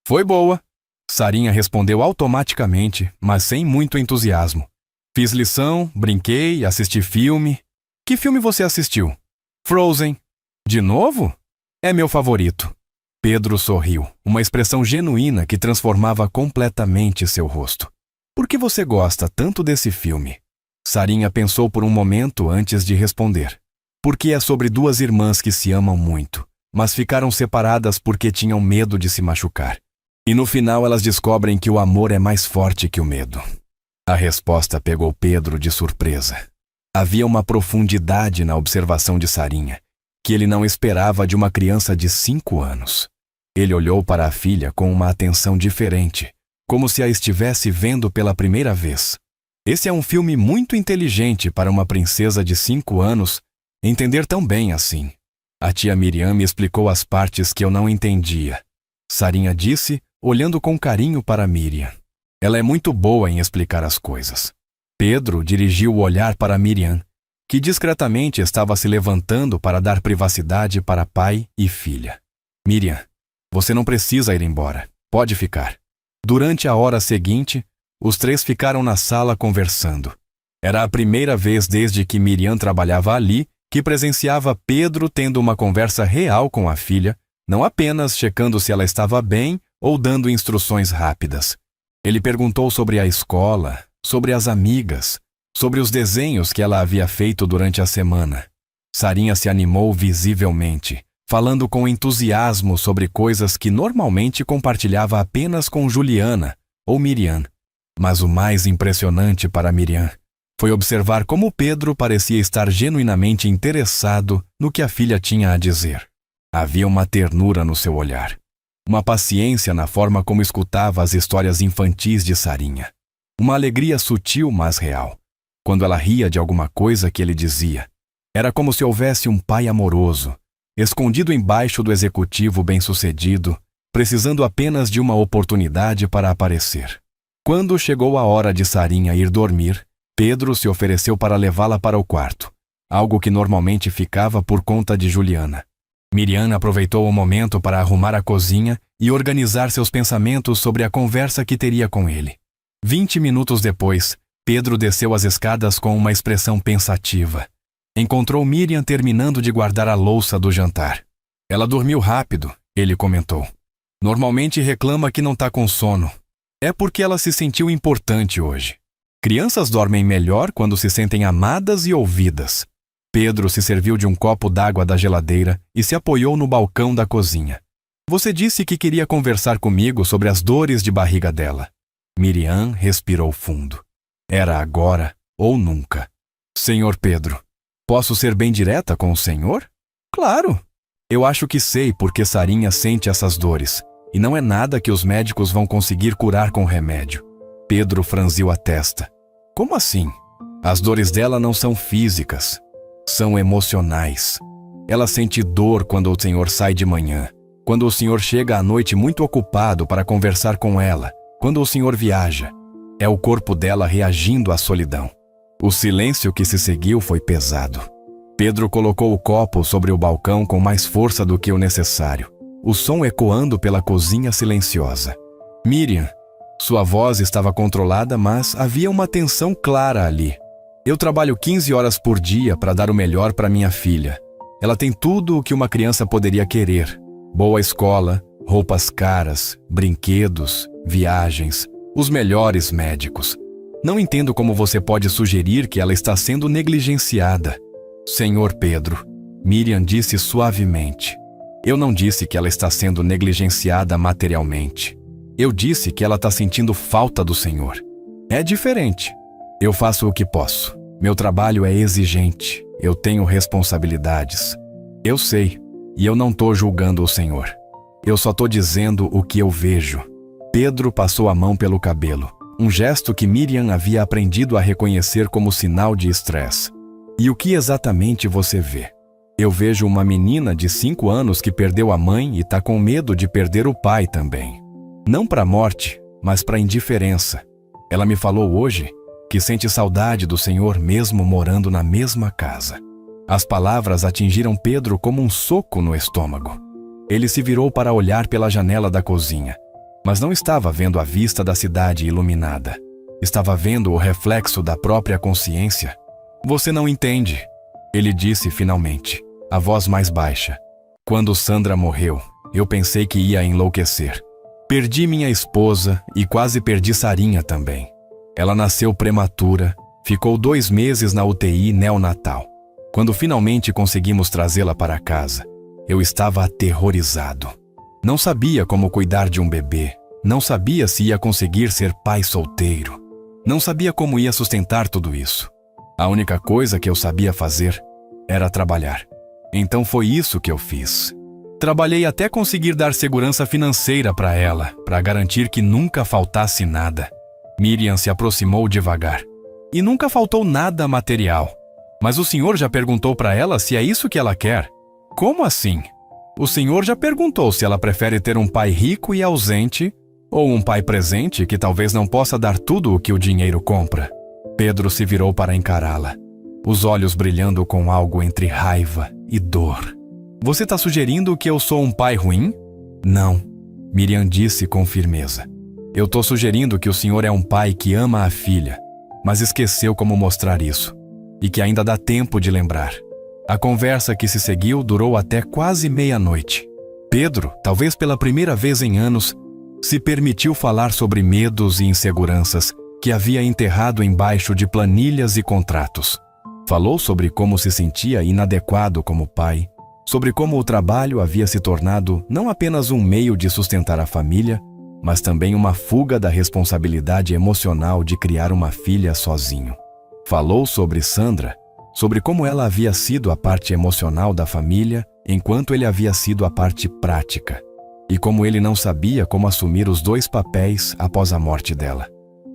Foi boa. Sarinha respondeu automaticamente, mas sem muito entusiasmo. Fiz lição, brinquei, assisti filme. Que filme você assistiu? Frozen. De novo? É meu favorito. Pedro sorriu, uma expressão genuína que transformava completamente seu rosto. Por que você gosta tanto desse filme? Sarinha pensou por um momento antes de responder. Porque é sobre 2 irmãs que se amam muito, mas ficaram separadas porque tinham medo de se machucar. E no final elas descobrem que o amor é mais forte que o medo. A resposta pegou Pedro de surpresa. Havia uma profundidade na observação de Sarinha, que ele não esperava de uma criança de 5 anos. Ele olhou para a filha com uma atenção diferente, como se a estivesse vendo pela primeira vez. Esse é um filme muito inteligente para uma princesa de 5 anos entender tão bem assim. A tia Miriam me explicou as partes que eu não entendia. Sarinha disse, olhando com carinho para Miriam. Ela é muito boa em explicar as coisas. Pedro dirigiu o olhar para Miriam, que discretamente estava se levantando para dar privacidade para pai e filha. Miriam, você não precisa ir embora. Pode ficar. Durante a hora seguinte, os 3 ficaram na sala conversando. Era a primeira vez desde que Miriam trabalhava ali que presenciava Pedro tendo uma conversa real com a filha, não apenas checando se ela estava bem ou dando instruções rápidas. Ele perguntou sobre a escola, sobre as amigas, sobre os desenhos que ela havia feito durante a semana. Sarinha se animou visivelmente, falando com entusiasmo sobre coisas que normalmente compartilhava apenas com Juliana ou Miriam. Mas o mais impressionante para Miriam foi observar como Pedro parecia estar genuinamente interessado no que a filha tinha a dizer. Havia uma ternura no seu olhar. uma paciência na forma como escutava as histórias infantis de Sarinha, uma alegria sutil mas real. Quando ela ria de alguma coisa que ele dizia, era como se houvesse um pai amoroso, escondido embaixo do executivo bem-sucedido, precisando apenas de uma oportunidade para aparecer. Quando chegou a hora de Sarinha ir dormir, Pedro se ofereceu para levá-la para o quarto, algo que normalmente ficava por conta de Juliana. Miriam aproveitou o momento para arrumar a cozinha e organizar seus pensamentos sobre a conversa que teria com ele. 20 minutos depois, Pedro desceu as escadas com uma expressão pensativa. Encontrou Miriam terminando de guardar a louça do jantar. Ela dormiu rápido, ele comentou. Normalmente reclama que não está com sono. É porque ela se sentiu importante hoje. Crianças dormem melhor quando se sentem amadas e ouvidas. Pedro se serviu de um copo d'água da geladeira e se apoiou no balcão da cozinha. Você disse que queria conversar comigo sobre as dores de barriga dela. Miriam respirou fundo. Era agora ou nunca. Senhor Pedro, posso ser bem direta com o senhor? Claro. Eu acho que sei porque Sarinha sente essas dores, e não é nada que os médicos vão conseguir curar com remédio. Pedro franziu a testa. Como assim? As dores dela não são físicas, são emocionais. Ela sente dor quando o senhor sai de manhã, quando o senhor chega à noite muito ocupado para conversar com ela, quando o senhor viaja. É o corpo dela reagindo à solidão. O silêncio que se seguiu foi pesado. Pedro colocou o copo sobre o balcão com mais força do que o necessário, o som ecoando pela cozinha silenciosa. Miriam, sua voz estava controlada, mas havia uma tensão clara ali. Eu trabalho 15 horas por dia para dar o melhor para minha filha. Ela tem tudo o que uma criança poderia querer. Boa escola, roupas caras, brinquedos, viagens, os melhores médicos. Não entendo como você pode sugerir que ela está sendo negligenciada. Senhor Pedro, Miriam disse suavemente. Eu não disse que ela está sendo negligenciada materialmente. Eu disse que ela está sentindo falta do Senhor. É diferente. Eu faço o que posso. Meu trabalho é exigente. Eu tenho responsabilidades. Eu sei. E eu não estou julgando o Senhor. Eu só estou dizendo o que eu vejo. Pedro passou a mão pelo cabelo, um gesto que Miriam havia aprendido a reconhecer como sinal de estresse. E o que exatamente você vê? Eu vejo uma menina de 5 anos que perdeu a mãe e está com medo de perder o pai também. Não para a morte, mas para a indiferença. Ela me falou hoje que sente saudade do Senhor mesmo morando na mesma casa. As palavras atingiram Pedro como um soco no estômago. Ele se virou para olhar pela janela da cozinha, mas não estava vendo a vista da cidade iluminada. Estava vendo o reflexo da própria consciência. Você não entende, ele disse finalmente, a voz mais baixa. Quando Sandra morreu, eu pensei que ia enlouquecer. Perdi minha esposa e quase perdi Sarinha também. Ela nasceu prematura, ficou 2 meses na UTI neonatal. Quando finalmente conseguimos trazê-la para casa, eu estava aterrorizado. Não sabia como cuidar de um bebê, não sabia se ia conseguir ser pai solteiro, não sabia como ia sustentar tudo isso. A única coisa que eu sabia fazer era trabalhar. Então foi isso que eu fiz. Trabalhei até conseguir dar segurança financeira para ela, para garantir que nunca faltasse nada. Miriam se aproximou devagar. E nunca faltou nada material. Mas o senhor já perguntou para ela se é isso que ela quer? Como assim? O senhor já perguntou se ela prefere ter um pai rico e ausente ou um pai presente que talvez não possa dar tudo o que o dinheiro compra. Pedro se virou para encará-la, os olhos brilhando com algo entre raiva e dor. Você está sugerindo que eu sou um pai ruim? Não, Miriam disse com firmeza. Eu estou sugerindo que o senhor é um pai que ama a filha, mas esqueceu como mostrar isso, e que ainda dá tempo de lembrar. A conversa que se seguiu durou até quase meia-noite. Pedro, talvez pela primeira vez em anos, se permitiu falar sobre medos e inseguranças que havia enterrado embaixo de planilhas e contratos. Falou sobre como se sentia inadequado como pai, sobre como o trabalho havia se tornado não apenas um meio de sustentar a família, mas também uma fuga da responsabilidade emocional de criar uma filha sozinho. Falou sobre Sandra, sobre como ela havia sido a parte emocional da família, enquanto ele havia sido a parte prática. e como ele não sabia como assumir os dois papéis após a morte dela.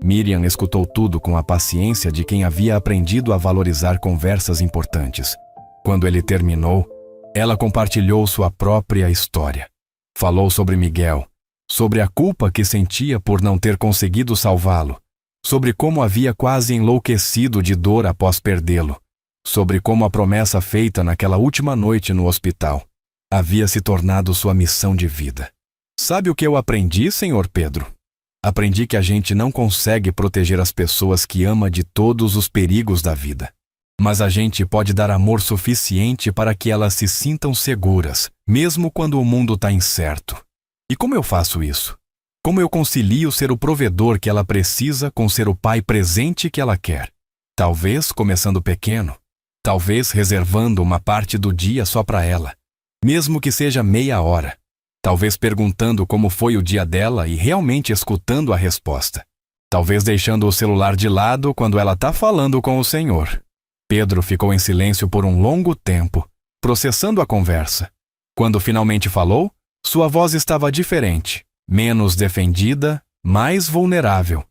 Miriam escutou tudo com a paciência de quem havia aprendido a valorizar conversas importantes. Quando ele terminou, ela compartilhou sua própria história. Falou sobre Miguel, sobre a culpa que sentia por não ter conseguido salvá-lo, sobre como havia quase enlouquecido de dor após perdê-lo, sobre como a promessa feita naquela última noite no hospital havia se tornado sua missão de vida. Sabe o que eu aprendi, Senhor Pedro? Aprendi que a gente não consegue proteger as pessoas que ama de todos os perigos da vida. Mas a gente pode dar amor suficiente para que elas se sintam seguras, mesmo quando o mundo está incerto. E como eu faço isso? Como eu concilio ser o provedor que ela precisa com ser o pai presente que ela quer? Talvez começando pequeno. Talvez reservando uma parte do dia só para ela, mesmo que seja meia hora. Talvez perguntando como foi o dia dela e realmente escutando a resposta. Talvez deixando o celular de lado quando ela está falando com o Senhor. Pedro ficou em silêncio por um longo tempo, processando a conversa. Quando finalmente falou, sua voz estava diferente, menos defendida, mais vulnerável.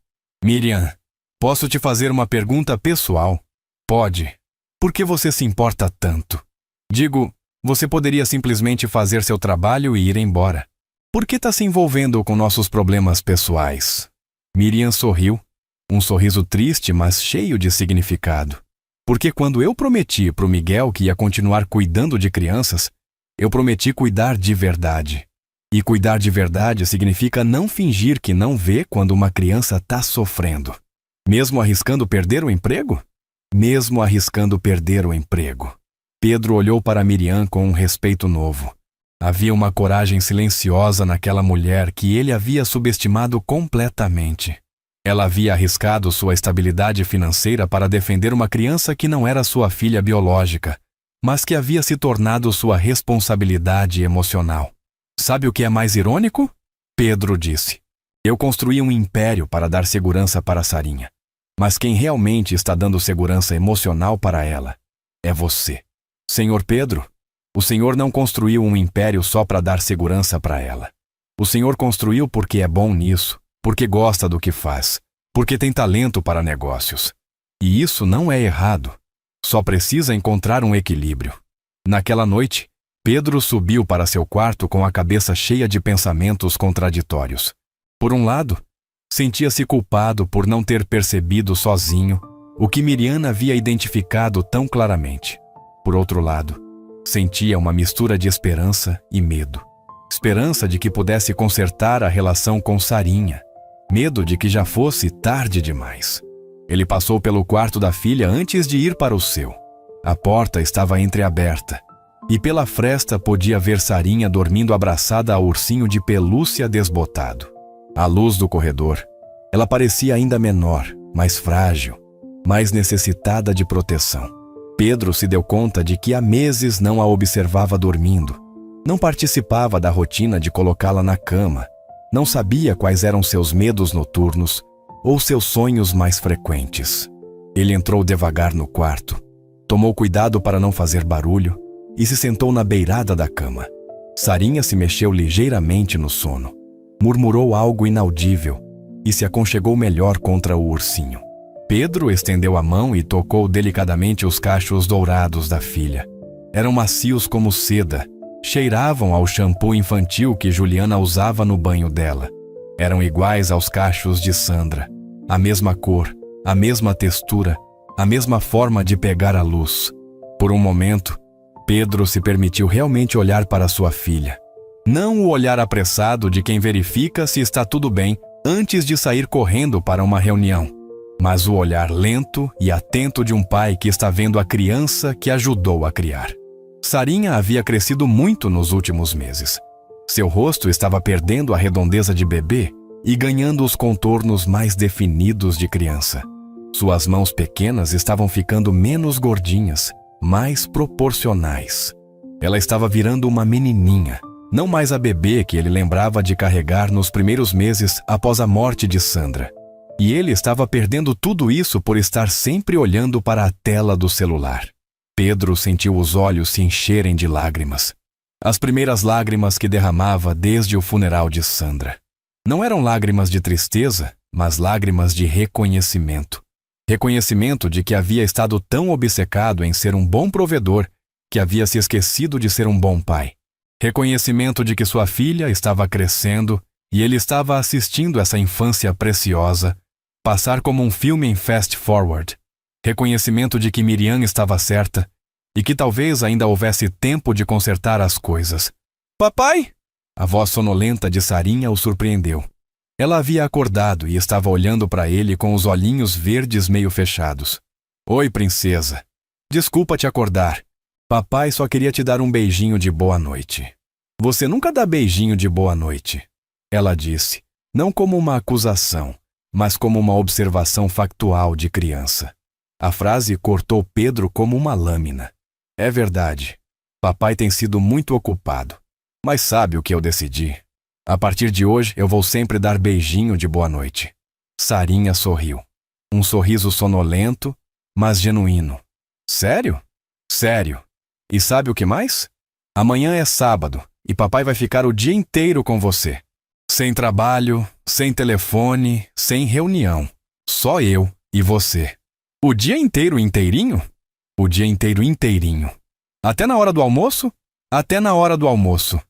Miriam, posso te fazer uma pergunta pessoal? Pode. Por que você se importa tanto? Digo, você poderia simplesmente fazer seu trabalho e ir embora. Por que está se envolvendo com nossos problemas pessoais? Miriam sorriu, um sorriso triste, mas cheio de significado. Porque quando eu prometi para o Miguel que ia continuar cuidando de crianças, eu prometi cuidar de verdade. E cuidar de verdade significa não fingir que não vê quando uma criança está sofrendo. Mesmo arriscando perder o emprego? Mesmo arriscando perder o emprego. Pedro olhou para Miriam com um respeito novo. Havia uma coragem silenciosa naquela mulher que ele havia subestimado completamente. Ela havia arriscado sua estabilidade financeira para defender uma criança que não era sua filha biológica, mas que havia se tornado sua responsabilidade emocional. Sabe o que é mais irônico? Pedro disse. Eu construí um império para dar segurança para Sarinha. Mas quem realmente está dando segurança emocional para ela é você. Senhor Pedro, o Senhor não construiu um império só para dar segurança para ela. O Senhor construiu porque é bom nisso, porque gosta do que faz, porque tem talento para negócios. E isso não é errado. Só precisa encontrar um equilíbrio. Naquela noite, Pedro subiu para seu quarto com a cabeça cheia de pensamentos contraditórios. Por um lado, sentia-se culpado por não ter percebido sozinho o que Miriam havia identificado tão claramente. Por outro lado, sentia uma mistura de esperança e medo. Esperança de que pudesse consertar a relação com Sarinha. Medo de que já fosse tarde demais. Ele passou pelo quarto da filha antes de ir para o seu. A porta estava entreaberta, e pela fresta podia ver Sarinha dormindo abraçada ao ursinho de pelúcia desbotado. À luz do corredor, ela parecia ainda menor, mais frágil, mais necessitada de proteção. Pedro se deu conta de que há meses não a observava dormindo. Não participava da rotina de colocá-la na cama. Não sabia quais eram seus medos noturnos ou seus sonhos mais frequentes. Ele entrou devagar no quarto, tomou cuidado para não fazer barulho e se sentou na beirada da cama. Sarinha se mexeu ligeiramente no sono, murmurou algo inaudível e se aconchegou melhor contra o ursinho. Pedro estendeu a mão e tocou delicadamente os cachos dourados da filha. Eram macios como seda, cheiravam ao shampoo infantil que Juliana usava no banho dela. Eram iguais aos cachos de Sandra, a mesma cor, a mesma textura, a mesma forma de pegar a luz. Por um momento, Pedro se permitiu realmente olhar para sua filha. Não o olhar apressado de quem verifica se está tudo bem antes de sair correndo para uma reunião, mas o olhar lento e atento de um pai que está vendo a criança que ajudou a criar. Sarinha havia crescido muito nos últimos meses. Seu rosto estava perdendo a redondeza de bebê e ganhando os contornos mais definidos de criança. Suas mãos pequenas estavam ficando menos gordinhas, mais proporcionais. Ela estava virando uma menininha, não mais a bebê que ele lembrava de carregar nos primeiros meses após a morte de Sandra. E ele estava perdendo tudo isso por estar sempre olhando para a tela do celular. Pedro sentiu os olhos se encherem de lágrimas. As primeiras lágrimas que derramava desde o funeral de Sandra. Não eram lágrimas de tristeza, mas lágrimas de reconhecimento. Reconhecimento de que havia estado tão obcecado em ser um bom provedor que havia se esquecido de ser um bom pai. Reconhecimento de que sua filha estava crescendo e ele estava assistindo essa infância preciosa passar como um filme em fast forward. Reconhecimento de que Miriam estava certa e que talvez ainda houvesse tempo de consertar as coisas. Papai! A voz sonolenta de Sarinha o surpreendeu. Ela havia acordado e estava olhando para ele com os olhinhos verdes meio fechados. Oi, princesa. Desculpa te acordar. Papai só queria te dar um beijinho de boa noite. Você nunca dá beijinho de boa noite, ela disse, não como uma acusação, mas como uma observação factual de criança. A frase cortou Pedro como uma lâmina. É verdade. Papai tem sido muito ocupado. Mas sabe o que eu decidi? A partir de hoje eu vou sempre dar beijinho de boa noite. Sarinha sorriu. Um sorriso sonolento, mas genuíno. Sério? Sério. E sabe o que mais? Amanhã é sábado e papai vai ficar o dia inteiro com você. Sem trabalho, sem telefone, sem reunião. Só eu e você. O dia inteiro inteirinho? O dia inteiro inteirinho. Até na hora do almoço? Até na hora do almoço.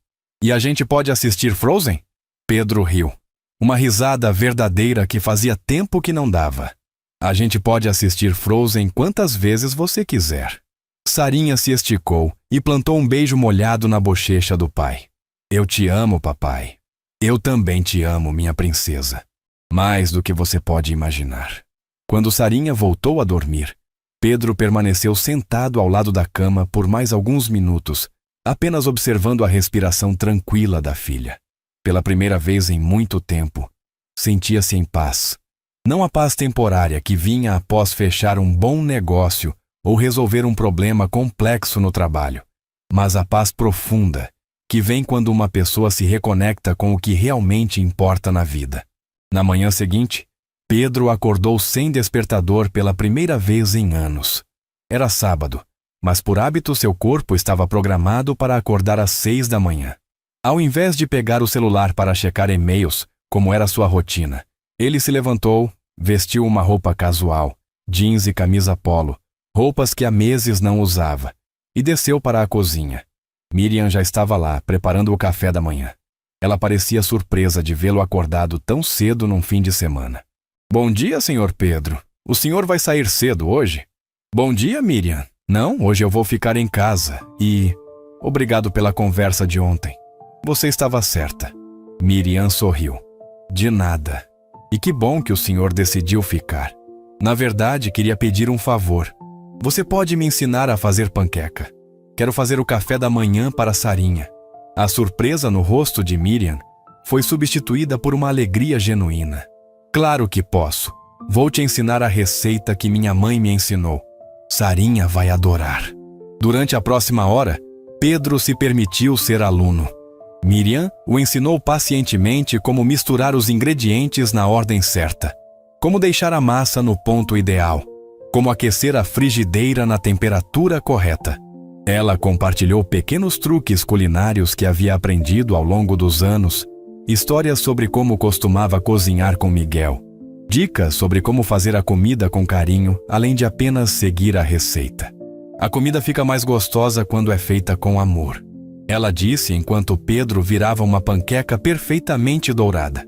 E a gente pode assistir Frozen? Pedro riu. Uma risada verdadeira que fazia tempo que não dava. A gente pode assistir Frozen quantas vezes você quiser. Sarinha se esticou e plantou um beijo molhado na bochecha do pai. Eu te amo, papai. Eu também te amo, minha princesa. Mais do que você pode imaginar. Quando Sarinha voltou a dormir, Pedro permaneceu sentado ao lado da cama por mais alguns minutos, apenas observando a respiração tranquila da filha. Pela primeira vez em muito tempo, sentia-se em paz. Não a paz temporária que vinha após fechar um bom negócio ou resolver um problema complexo no trabalho, mas a paz profunda, que vem quando uma pessoa se reconecta com o que realmente importa na vida. Na manhã seguinte, Pedro acordou sem despertador pela primeira vez em anos. Era sábado, mas por hábito seu corpo estava programado para acordar às 6 da manhã. Ao invés de pegar o celular para checar e-mails, como era sua rotina, ele se levantou, vestiu uma roupa casual, jeans e camisa polo, roupas que há meses não usava, e desceu para a cozinha. Miriam já estava lá, preparando o café da manhã. Ela parecia surpresa de vê-lo acordado tão cedo num fim de semana. Bom dia, senhor Pedro. O senhor vai sair cedo hoje? Bom dia, Miriam. Não, hoje eu vou ficar em casa e... Obrigado pela conversa de ontem. Você estava certa. Miriam sorriu. De nada. E que bom que o senhor decidiu ficar. Na verdade, queria pedir um favor. Você pode me ensinar a fazer panqueca. Quero fazer o café da manhã para Sarinha. A surpresa no rosto de Miriam foi substituída por uma alegria genuína. Claro que posso. Vou te ensinar a receita que minha mãe me ensinou. Sarinha vai adorar. Durante a próxima hora, Pedro se permitiu ser aluno. Miriam o ensinou pacientemente como misturar os ingredientes na ordem certa, como deixar a massa no ponto ideal, como aquecer a frigideira na temperatura correta. Ela compartilhou pequenos truques culinários que havia aprendido ao longo dos anos, histórias sobre como costumava cozinhar com Miguel, dicas sobre como fazer a comida com carinho, além de apenas seguir a receita. A comida fica mais gostosa quando é feita com amor, ela disse enquanto Pedro virava uma panqueca perfeitamente dourada.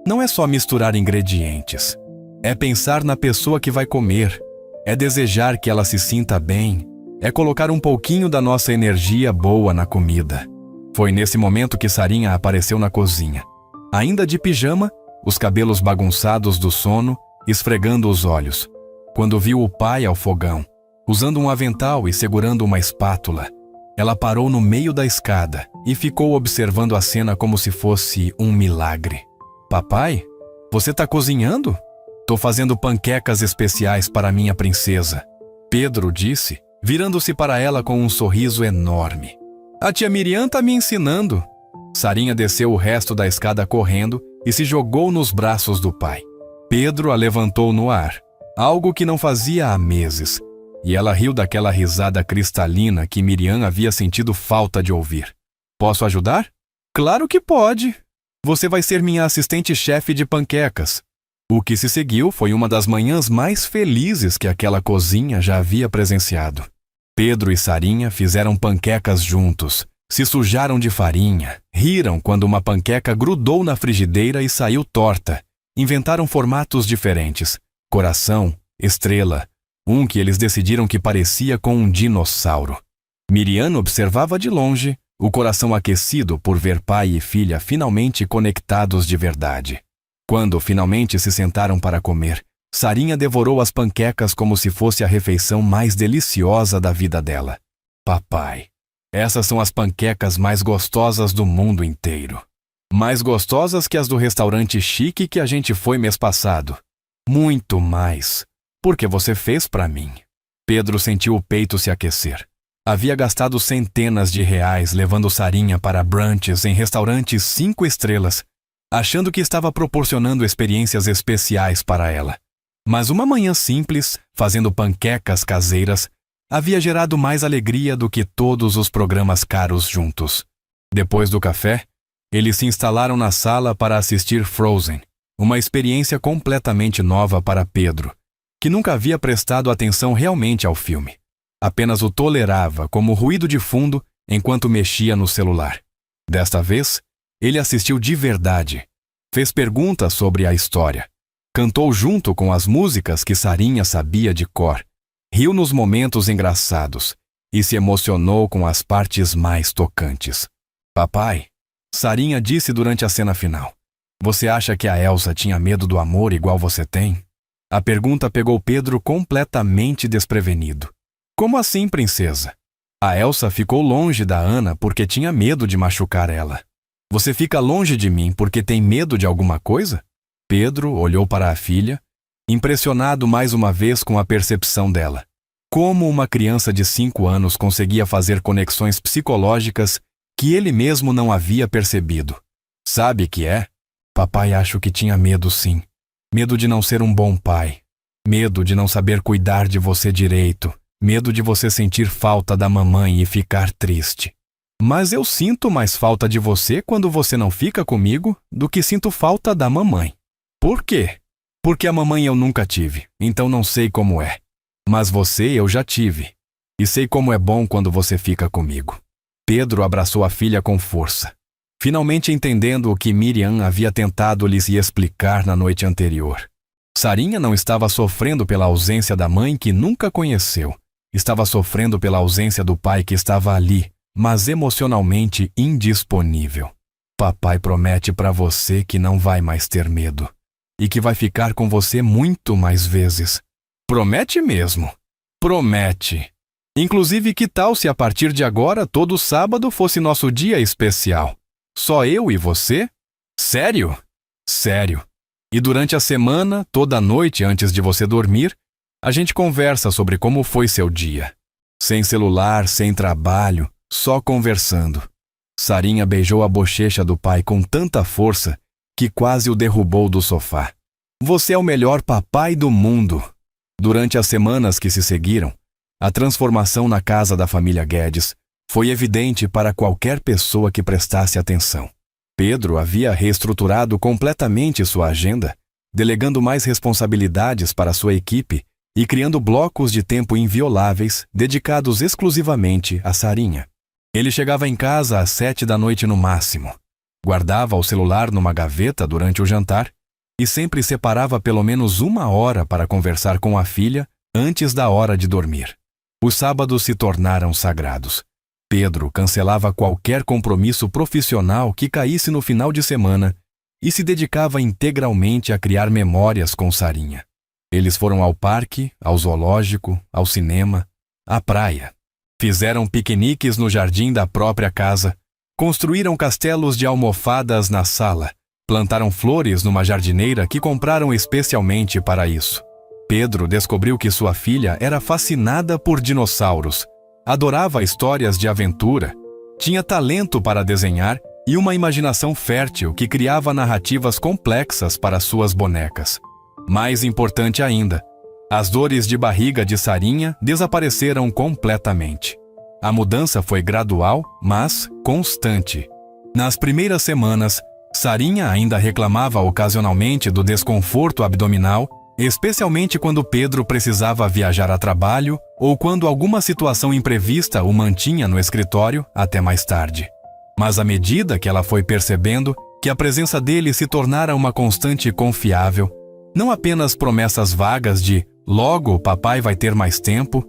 Não é só misturar ingredientes, é pensar na pessoa que vai comer, é desejar que ela se sinta bem, é colocar um pouquinho da nossa energia boa na comida. Foi nesse momento que Sarinha apareceu na cozinha. Ainda de pijama, os cabelos bagunçados do sono, esfregando os olhos, quando viu o pai ao fogão, usando um avental e segurando uma espátula. Ela parou no meio da escada e ficou observando a cena como se fosse um milagre. Papai, você tá cozinhando? Tô fazendo panquecas especiais para minha princesa, Pedro disse, virando-se para ela com um sorriso enorme. A tia Miriam tá me ensinando. Sarinha desceu o resto da escada correndo e se jogou nos braços do pai. Pedro a levantou no ar, algo que não fazia há meses, e ela riu daquela risada cristalina que Miriam havia sentido falta de ouvir. Posso ajudar? Claro que pode. Você vai ser minha assistente-chefe de panquecas. O que se seguiu foi uma das manhãs mais felizes que aquela cozinha já havia presenciado. Pedro e Sarinha fizeram panquecas juntos, se sujaram de farinha, riram quando uma panqueca grudou na frigideira e saiu torta. Inventaram formatos diferentes, coração, estrela, um que eles decidiram que parecia com um dinossauro. Miriam observava de longe, o coração aquecido por ver pai e filha finalmente conectados de verdade. Quando finalmente se sentaram para comer, Sarinha devorou as panquecas como se fosse a refeição mais deliciosa da vida dela. Papai, essas são as panquecas mais gostosas do mundo inteiro. Mais gostosas que as do restaurante chique que a gente foi mês passado. Muito mais, porque você fez para mim. Pedro sentiu o peito se aquecer. Havia gastado centenas de reais levando Sarinha para brunches em restaurantes 5 estrelas, achando que estava proporcionando experiências especiais para ela. Mas uma manhã simples, fazendo panquecas caseiras, havia gerado mais alegria do que todos os programas caros juntos. Depois do café, eles se instalaram na sala para assistir Frozen, uma experiência completamente nova para Pedro, que nunca havia prestado atenção realmente ao filme. Apenas o tolerava como ruído de fundo enquanto mexia no celular. Desta vez, ele assistiu de verdade, fez perguntas sobre a história, cantou junto com as músicas que Sarinha sabia de cor, riu nos momentos engraçados e se emocionou com as partes mais tocantes. Papai, Sarinha disse durante a cena final, você acha que a Elsa tinha medo do amor igual você tem? A pergunta pegou Pedro completamente desprevenido. Como assim, princesa? A Elsa ficou longe da Ana porque tinha medo de machucar ela. Você fica longe de mim porque tem medo de alguma coisa? Pedro olhou para a filha, impressionado mais uma vez com a percepção dela. Como uma criança de 5 anos conseguia fazer conexões psicológicas que ele mesmo não havia percebido. Sabe que é? Papai, acho que tinha medo, sim. Medo de não ser um bom pai. Medo de não saber cuidar de você direito. Medo de você sentir falta da mamãe e ficar triste. Mas eu sinto mais falta de você quando você não fica comigo do que sinto falta da mamãe. Por quê? Porque a mamãe eu nunca tive, então não sei como é. Mas você eu já tive. E sei como é bom quando você fica comigo. Pedro abraçou a filha com força, finalmente entendendo o que Miriam havia tentado lhes explicar na noite anterior. Sarinha não estava sofrendo pela ausência da mãe que nunca conheceu. Estava sofrendo pela ausência do pai que estava ali, mas emocionalmente indisponível. Papai promete para você que não vai mais ter medo e que vai ficar com você muito mais vezes. Promete mesmo? Promete. Inclusive, que tal se a partir de agora todo sábado fosse nosso dia especial? Só eu e você? Sério? Sério. E durante a semana, toda noite antes de você dormir, a gente conversa sobre como foi seu dia. Sem celular, sem trabalho, só conversando. Sarinha beijou a bochecha do pai com tanta força que quase o derrubou do sofá. Você é o melhor papai do mundo. Durante as semanas que se seguiram, a transformação na casa da família Guedes foi evidente para qualquer pessoa que prestasse atenção. Pedro havia reestruturado completamente sua agenda, delegando mais responsabilidades para sua equipe e criando blocos de tempo invioláveis dedicados exclusivamente a Sarinha. Ele chegava em casa às 7 da noite no máximo, guardava o celular numa gaveta durante o jantar e sempre separava pelo menos 1 hora para conversar com a filha antes da hora de dormir. Os sábados se tornaram sagrados. Pedro cancelava qualquer compromisso profissional que caísse no final de semana e se dedicava integralmente a criar memórias com Sarinha. Eles foram ao parque, ao zoológico, ao cinema, à praia. Fizeram piqueniques no jardim da própria casa, construíram castelos de almofadas na sala, plantaram flores numa jardineira que compraram especialmente para isso. Pedro descobriu que sua filha era fascinada por dinossauros, adorava histórias de aventura, tinha talento para desenhar e uma imaginação fértil que criava narrativas complexas para suas bonecas. Mais importante ainda, as dores de barriga de Sarinha desapareceram completamente. A mudança foi gradual, mas constante. Nas primeiras semanas, Sarinha ainda reclamava ocasionalmente do desconforto abdominal, especialmente quando Pedro precisava viajar a trabalho ou quando alguma situação imprevista o mantinha no escritório até mais tarde. Mas à medida que ela foi percebendo que a presença dele se tornara uma constante confiável, não apenas promessas vagas de "logo papai vai ter mais tempo",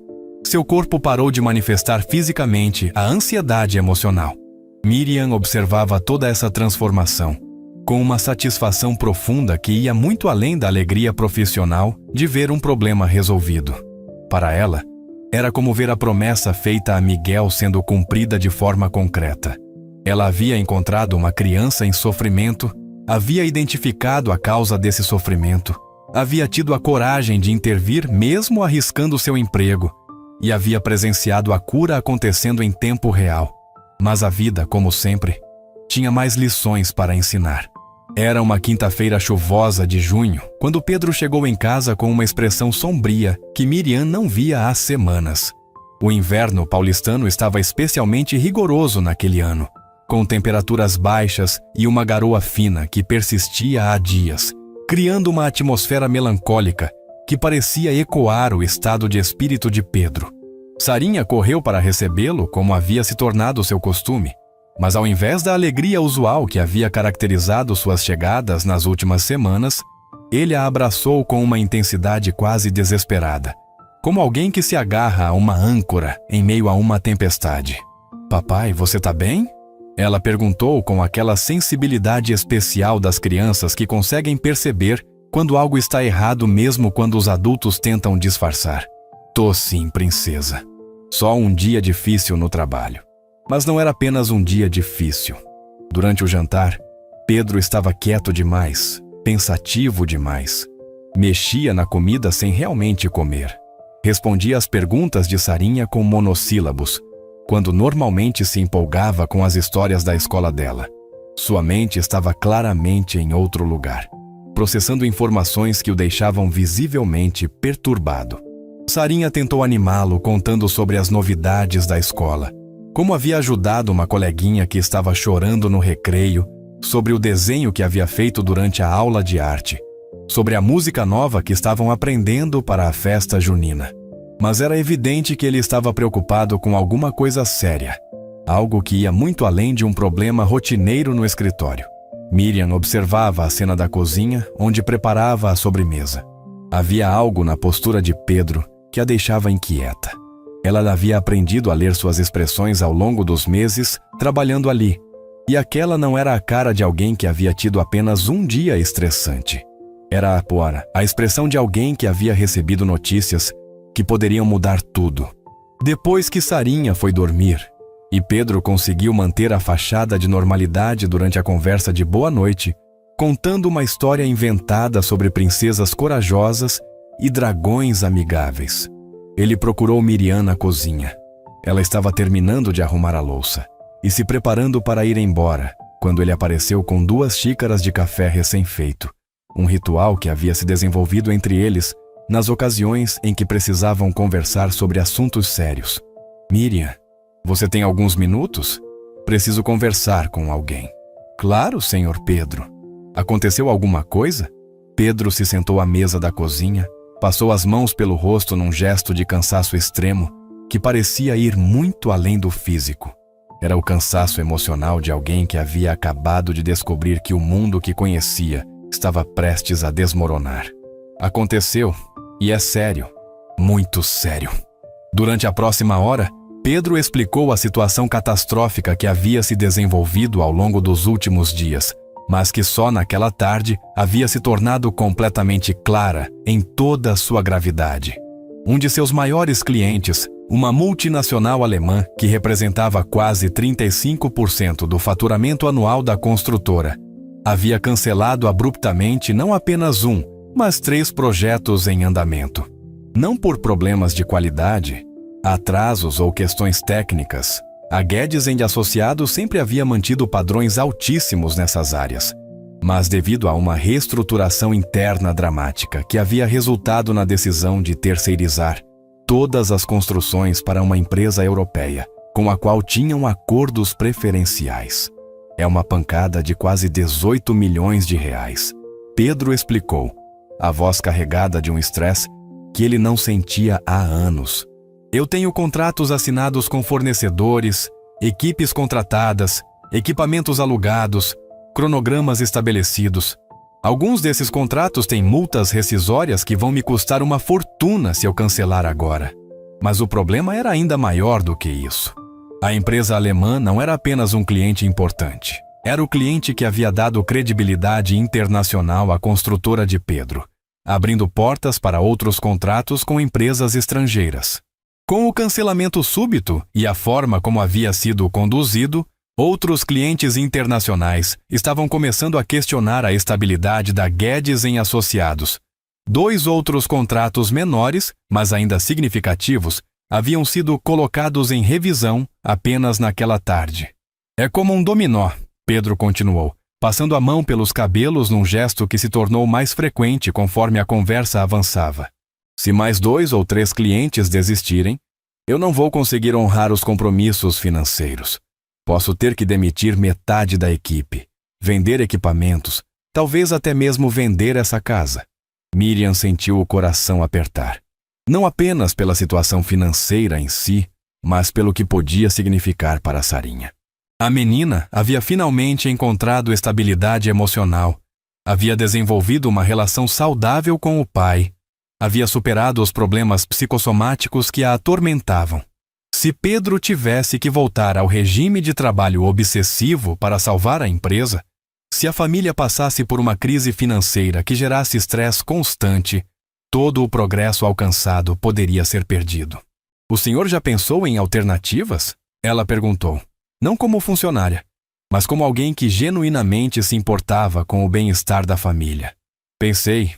seu corpo parou de manifestar fisicamente a ansiedade emocional. Miriam observava toda essa transformação, com uma satisfação profunda que ia muito além da alegria profissional de ver um problema resolvido. Para ela, era como ver a promessa feita a Miguel sendo cumprida de forma concreta. Ela havia encontrado uma criança em sofrimento, havia identificado a causa desse sofrimento, havia tido a coragem de intervir mesmo arriscando seu emprego, e havia presenciado a cura acontecendo em tempo real. Mas a vida, como sempre, tinha mais lições para ensinar. Era uma quinta-feira chuvosa de junho, quando Pedro chegou em casa com uma expressão sombria que Miriam não via há semanas. O inverno paulistano estava especialmente rigoroso naquele ano, com temperaturas baixas e uma garoa fina que persistia há dias, criando uma atmosfera melancólica que parecia ecoar o estado de espírito de Pedro. Sarinha correu para recebê-lo como havia se tornado seu costume, mas ao invés da alegria usual que havia caracterizado suas chegadas nas últimas semanas, ele a abraçou com uma intensidade quase desesperada, como alguém que se agarra a uma âncora em meio a uma tempestade. "Papai, você tá bem?" Ela perguntou com aquela sensibilidade especial das crianças que conseguem perceber quando algo está errado mesmo quando os adultos tentam disfarçar. "Tô sim, princesa. Só um dia difícil no trabalho." Mas não era apenas um dia difícil. Durante o jantar, Pedro estava quieto demais, pensativo demais. Mexia na comida sem realmente comer. Respondia às perguntas de Sarinha com monossílabos, quando normalmente se empolgava com as histórias da escola dela. Sua mente estava claramente em outro lugar, processando informações que o deixavam visivelmente perturbado. Sarinha tentou animá-lo contando sobre as novidades da escola, como havia ajudado uma coleguinha que estava chorando no recreio, sobre o desenho que havia feito durante a aula de arte, sobre a música nova que estavam aprendendo para a festa junina. Mas era evidente que ele estava preocupado com alguma coisa séria, algo que ia muito além de um problema rotineiro no escritório. Miriam observava a cena da cozinha, onde preparava a sobremesa. Havia algo na postura de Pedro que a deixava inquieta. Ela havia aprendido a ler suas expressões ao longo dos meses trabalhando ali, e aquela não era a cara de alguém que havia tido apenas um dia estressante. Era, agora, a expressão de alguém que havia recebido notícias que poderiam mudar tudo. Depois que Sarinha foi dormir, e Pedro conseguiu manter a fachada de normalidade durante a conversa de boa noite, contando uma história inventada sobre princesas corajosas e dragões amigáveis. Ele procurou Miriam na cozinha. Ela estava terminando de arrumar a louça e se preparando para ir embora, quando ele apareceu com 2 xícaras de café recém-feito, um ritual que havia se desenvolvido entre eles nas ocasiões em que precisavam conversar sobre assuntos sérios. "Miriam, você tem alguns minutos? Preciso conversar com alguém." "Claro, senhor Pedro." "Aconteceu alguma coisa?" Pedro se sentou à mesa da cozinha, passou as mãos pelo rosto num gesto de cansaço extremo que parecia ir muito além do físico. Era o cansaço emocional de alguém que havia acabado de descobrir que o mundo que conhecia estava prestes a desmoronar. Aconteceu, e é sério, muito sério. Durante a próxima hora, Pedro explicou a situação catastrófica que havia se desenvolvido ao longo dos últimos dias, mas que só naquela tarde havia se tornado completamente clara em toda a sua gravidade. Um de seus maiores clientes, uma multinacional alemã que representava quase 35% do faturamento anual da construtora, havia cancelado abruptamente não apenas um, mas 3 projetos em andamento. Não por problemas de qualidade, atrasos ou questões técnicas. A Guedes & Associados sempre havia mantido padrões altíssimos nessas áreas, mas devido a uma reestruturação interna dramática que havia resultado na decisão de terceirizar todas as construções para uma empresa europeia, com a qual tinham acordos preferenciais. É uma pancada de quase 18 milhões de reais. Pedro explicou, a voz carregada de um estresse que ele não sentia há anos. Eu tenho contratos assinados com fornecedores, equipes contratadas, equipamentos alugados, cronogramas estabelecidos. Alguns desses contratos têm multas rescisórias que vão me custar uma fortuna se eu cancelar agora. Mas o problema era ainda maior do que isso. A empresa alemã não era apenas um cliente importante. Era o cliente que havia dado credibilidade internacional à construtora de Pedro, abrindo portas para outros contratos com empresas estrangeiras. Com o cancelamento súbito e a forma como havia sido conduzido, outros clientes internacionais estavam começando a questionar a estabilidade da Guedes em Associados. 2 outros contratos menores, mas ainda significativos, haviam sido colocados em revisão apenas naquela tarde. É como um dominó, Pedro continuou, passando a mão pelos cabelos num gesto que se tornou mais frequente conforme a conversa avançava. Se mais 2 ou 3 clientes desistirem, eu não vou conseguir honrar os compromissos financeiros. Posso ter que demitir metade da equipe, vender equipamentos, talvez até mesmo vender essa casa. Miriam sentiu o coração apertar. Não apenas pela situação financeira em si, mas pelo que podia significar para Sarinha. A menina havia finalmente encontrado estabilidade emocional, havia desenvolvido uma relação saudável com o pai, havia superado os problemas psicossomáticos que a atormentavam. Se Pedro tivesse que voltar ao regime de trabalho obsessivo para salvar a empresa, se a família passasse por uma crise financeira que gerasse estresse constante, todo o progresso alcançado poderia ser perdido. O senhor já pensou em alternativas? Ela perguntou, não como funcionária, mas como alguém que genuinamente se importava com o bem-estar da família. Pensei,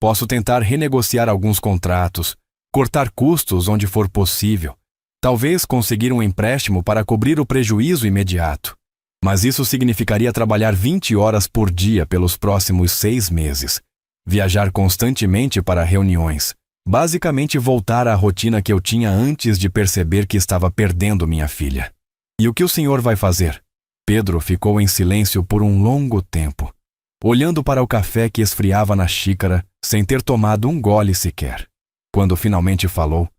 posso tentar renegociar alguns contratos, cortar custos onde for possível, talvez conseguir um empréstimo para cobrir o prejuízo imediato. Mas isso significaria trabalhar 20 horas por dia pelos próximos 6 meses, viajar constantemente para reuniões, basicamente voltar à rotina que eu tinha antes de perceber que estava perdendo minha filha. E o que o senhor vai fazer? Pedro ficou em silêncio por um longo tempo, olhando para o café que esfriava na xícara sem ter tomado um gole sequer. Quando finalmente falou,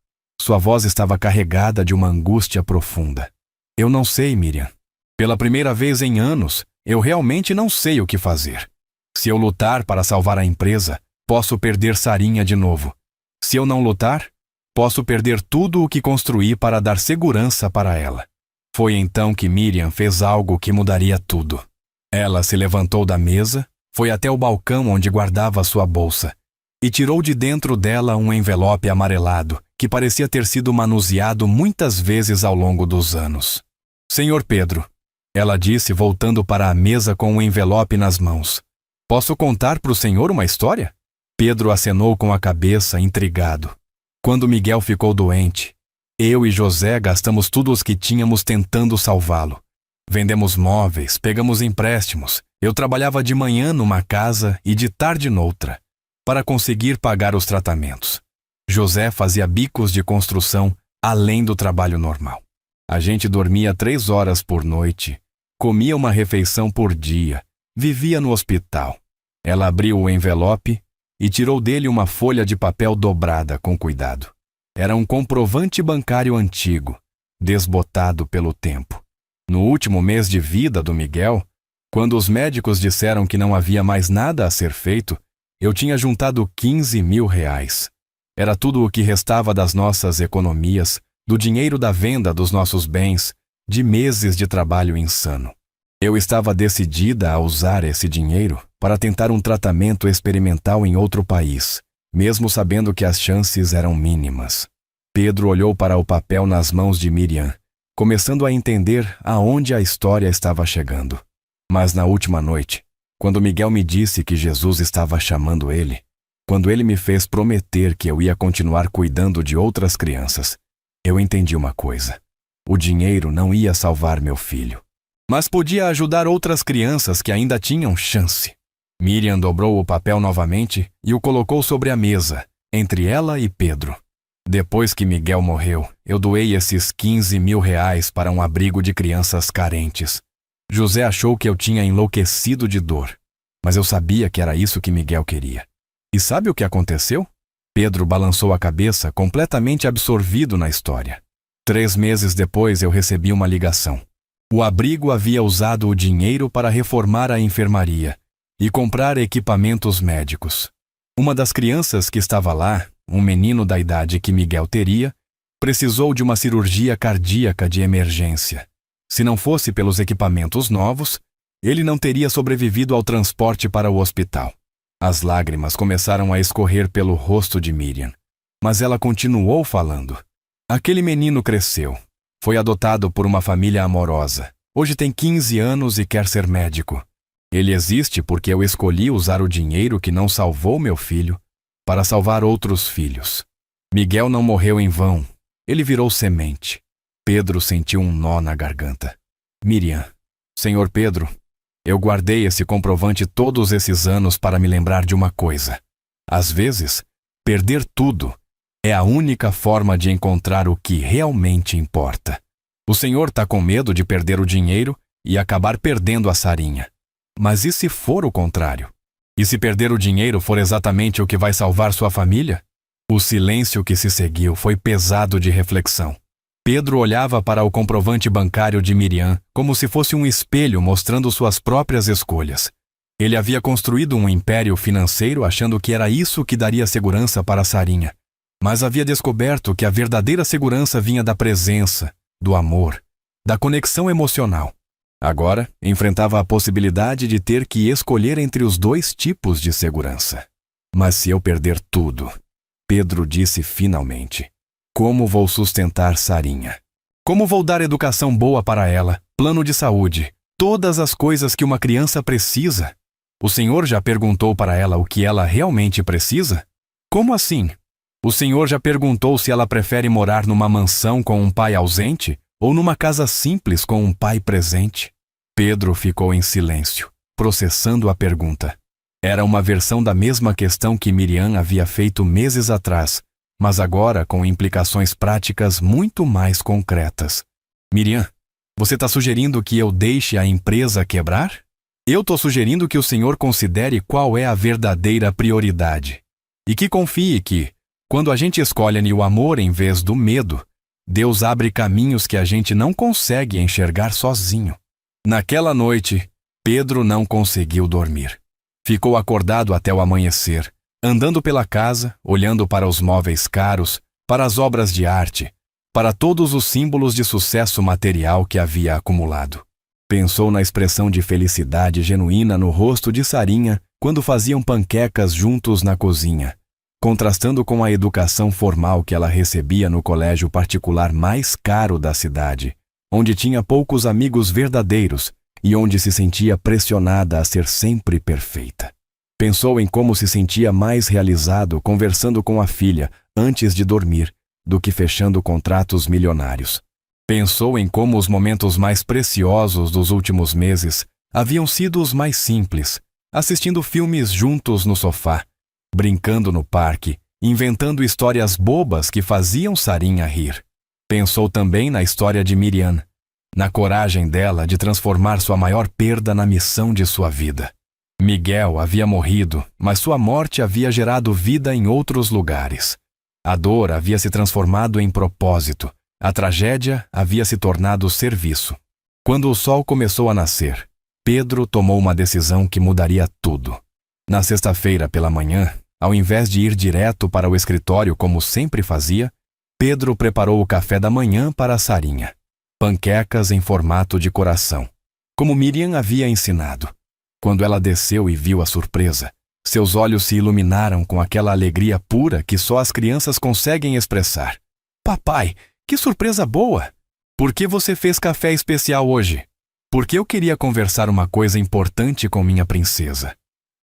sua voz estava carregada de uma angústia profunda. Eu não sei, Miriam. Pela primeira vez em anos, eu realmente não sei o que fazer. Se eu lutar para salvar a empresa, posso perder Sarinha de novo. Se eu não lutar, posso perder tudo o que construí para dar segurança para ela. Foi então que Miriam fez algo que mudaria tudo. Ela se levantou da mesa, foi até o balcão onde guardava sua bolsa e tirou de dentro dela um envelope amarelado que parecia ter sido manuseado muitas vezes ao longo dos anos. Senhor Pedro, ela disse voltando para a mesa com o envelope nas mãos. Posso contar para o senhor uma história? Pedro acenou com a cabeça, intrigado. Quando Miguel ficou doente, eu e José gastamos tudo os que tínhamos tentando salvá-lo. Vendemos móveis, pegamos empréstimos. Eu trabalhava de manhã numa casa e de tarde noutra, para conseguir pagar os tratamentos. José fazia bicos de construção além do trabalho normal. A gente dormia 3 horas por noite, comia uma refeição por dia, vivia no hospital. Ela abriu o envelope e tirou dele uma folha de papel dobrada com cuidado. Era um comprovante bancário antigo, desbotado pelo tempo. No último mês de vida do Miguel, quando os médicos disseram que não havia mais nada a ser feito, eu tinha juntado 15 mil reais. Era tudo o que restava das nossas economias, do dinheiro da venda dos nossos bens, de meses de trabalho insano. Eu estava decidida a usar esse dinheiro para tentar um tratamento experimental em outro país, mesmo sabendo que as chances eram mínimas. Pedro olhou para o papel nas mãos de Miriam, começando a entender aonde a história estava chegando. Mas na última noite, quando Miguel me disse que Jesus estava chamando ele, quando ele me fez prometer que eu ia continuar cuidando de outras crianças, eu entendi uma coisa. O dinheiro não ia salvar meu filho, mas podia ajudar outras crianças que ainda tinham chance. Miriam dobrou o papel novamente e o colocou sobre a mesa, entre ela e Pedro. Depois que Miguel morreu, eu doei esses 15 mil reais para um abrigo de crianças carentes. José achou que eu tinha enlouquecido de dor, mas eu sabia que era isso que Miguel queria. E sabe o que aconteceu? Pedro balançou a cabeça, completamente absorvido na história. 3 meses depois eu recebi uma ligação. O abrigo havia usado o dinheiro para reformar a enfermaria e comprar equipamentos médicos. Uma das crianças que estava lá, um menino da idade que Miguel teria, precisou de uma cirurgia cardíaca de emergência. Se não fosse pelos equipamentos novos, ele não teria sobrevivido ao transporte para o hospital. As lágrimas começaram a escorrer pelo rosto de Miriam, mas ela continuou falando. Aquele menino cresceu. Foi adotado por uma família amorosa. Hoje tem 15 anos e quer ser médico. Ele existe porque eu escolhi usar o dinheiro que não salvou meu filho para salvar outros filhos. Miguel não morreu em vão. Ele virou semente. Pedro sentiu um nó na garganta. Miriam, Senhor Pedro, eu guardei esse comprovante todos esses anos para me lembrar de uma coisa. Às vezes, perder tudo é a única forma de encontrar o que realmente importa. O Senhor está com medo de perder o dinheiro e acabar perdendo a Sarinha. Mas e se for o contrário? E se perder o dinheiro for exatamente o que vai salvar sua família? O silêncio que se seguiu foi pesado de reflexão. Pedro olhava para o comprovante bancário de Miriam como se fosse um espelho mostrando suas próprias escolhas. Ele havia construído um império financeiro achando que era isso que daria segurança para Sarinha. Mas havia descoberto que a verdadeira segurança vinha da presença, do amor, da conexão emocional. Agora, enfrentava a possibilidade de ter que escolher entre os 2 tipos de segurança. Mas se eu perder tudo, Pedro disse finalmente, como vou sustentar Sarinha? Como vou dar educação boa para ela, plano de saúde, todas as coisas que uma criança precisa? O Senhor já perguntou para ela o que ela realmente precisa? Como assim? O Senhor já perguntou se ela prefere morar numa mansão com um pai ausente ou numa casa simples com um pai presente? Pedro ficou em silêncio, processando a pergunta. Era uma versão da mesma questão que Miriam havia feito meses atrás, mas agora com implicações práticas muito mais concretas. Miriam, você está sugerindo que eu deixe a empresa quebrar? Eu estou sugerindo que o Senhor considere qual é a verdadeira prioridade. E que confie que, quando a gente escolhe o amor em vez do medo, Deus abre caminhos que a gente não consegue enxergar sozinho. Naquela noite, Pedro não conseguiu dormir. Ficou acordado até o amanhecer, andando pela casa, olhando para os móveis caros, para as obras de arte, para todos os símbolos de sucesso material que havia acumulado. Pensou na expressão de felicidade genuína no rosto de Sarinha quando faziam panquecas juntos na cozinha, contrastando com a educação formal que ela recebia no colégio particular mais caro da cidade, onde tinha poucos amigos verdadeiros e onde se sentia pressionada a ser sempre perfeita. Pensou em como se sentia mais realizado conversando com a filha antes de dormir do que fechando contratos milionários. Pensou em como os momentos mais preciosos dos últimos meses haviam sido os mais simples, assistindo filmes juntos no sofá, brincando no parque, inventando histórias bobas que faziam Sarinha rir. Pensou também na história de Miriam, na coragem dela de transformar sua maior perda na missão de sua vida. Miguel havia morrido, mas sua morte havia gerado vida em outros lugares. A dor havia se transformado em propósito. A tragédia havia se tornado serviço. Quando o sol começou a nascer, Pedro tomou uma decisão que mudaria tudo. Na sexta-feira pela manhã, ao invés de ir direto para o escritório como sempre fazia, Pedro preparou o café da manhã para Sarinha. Panquecas em formato de coração, como Miriam havia ensinado. Quando ela desceu e viu a surpresa, seus olhos se iluminaram com aquela alegria pura que só as crianças conseguem expressar. Papai, que surpresa boa! Por que você fez café especial hoje? Porque eu queria conversar uma coisa importante com minha princesa.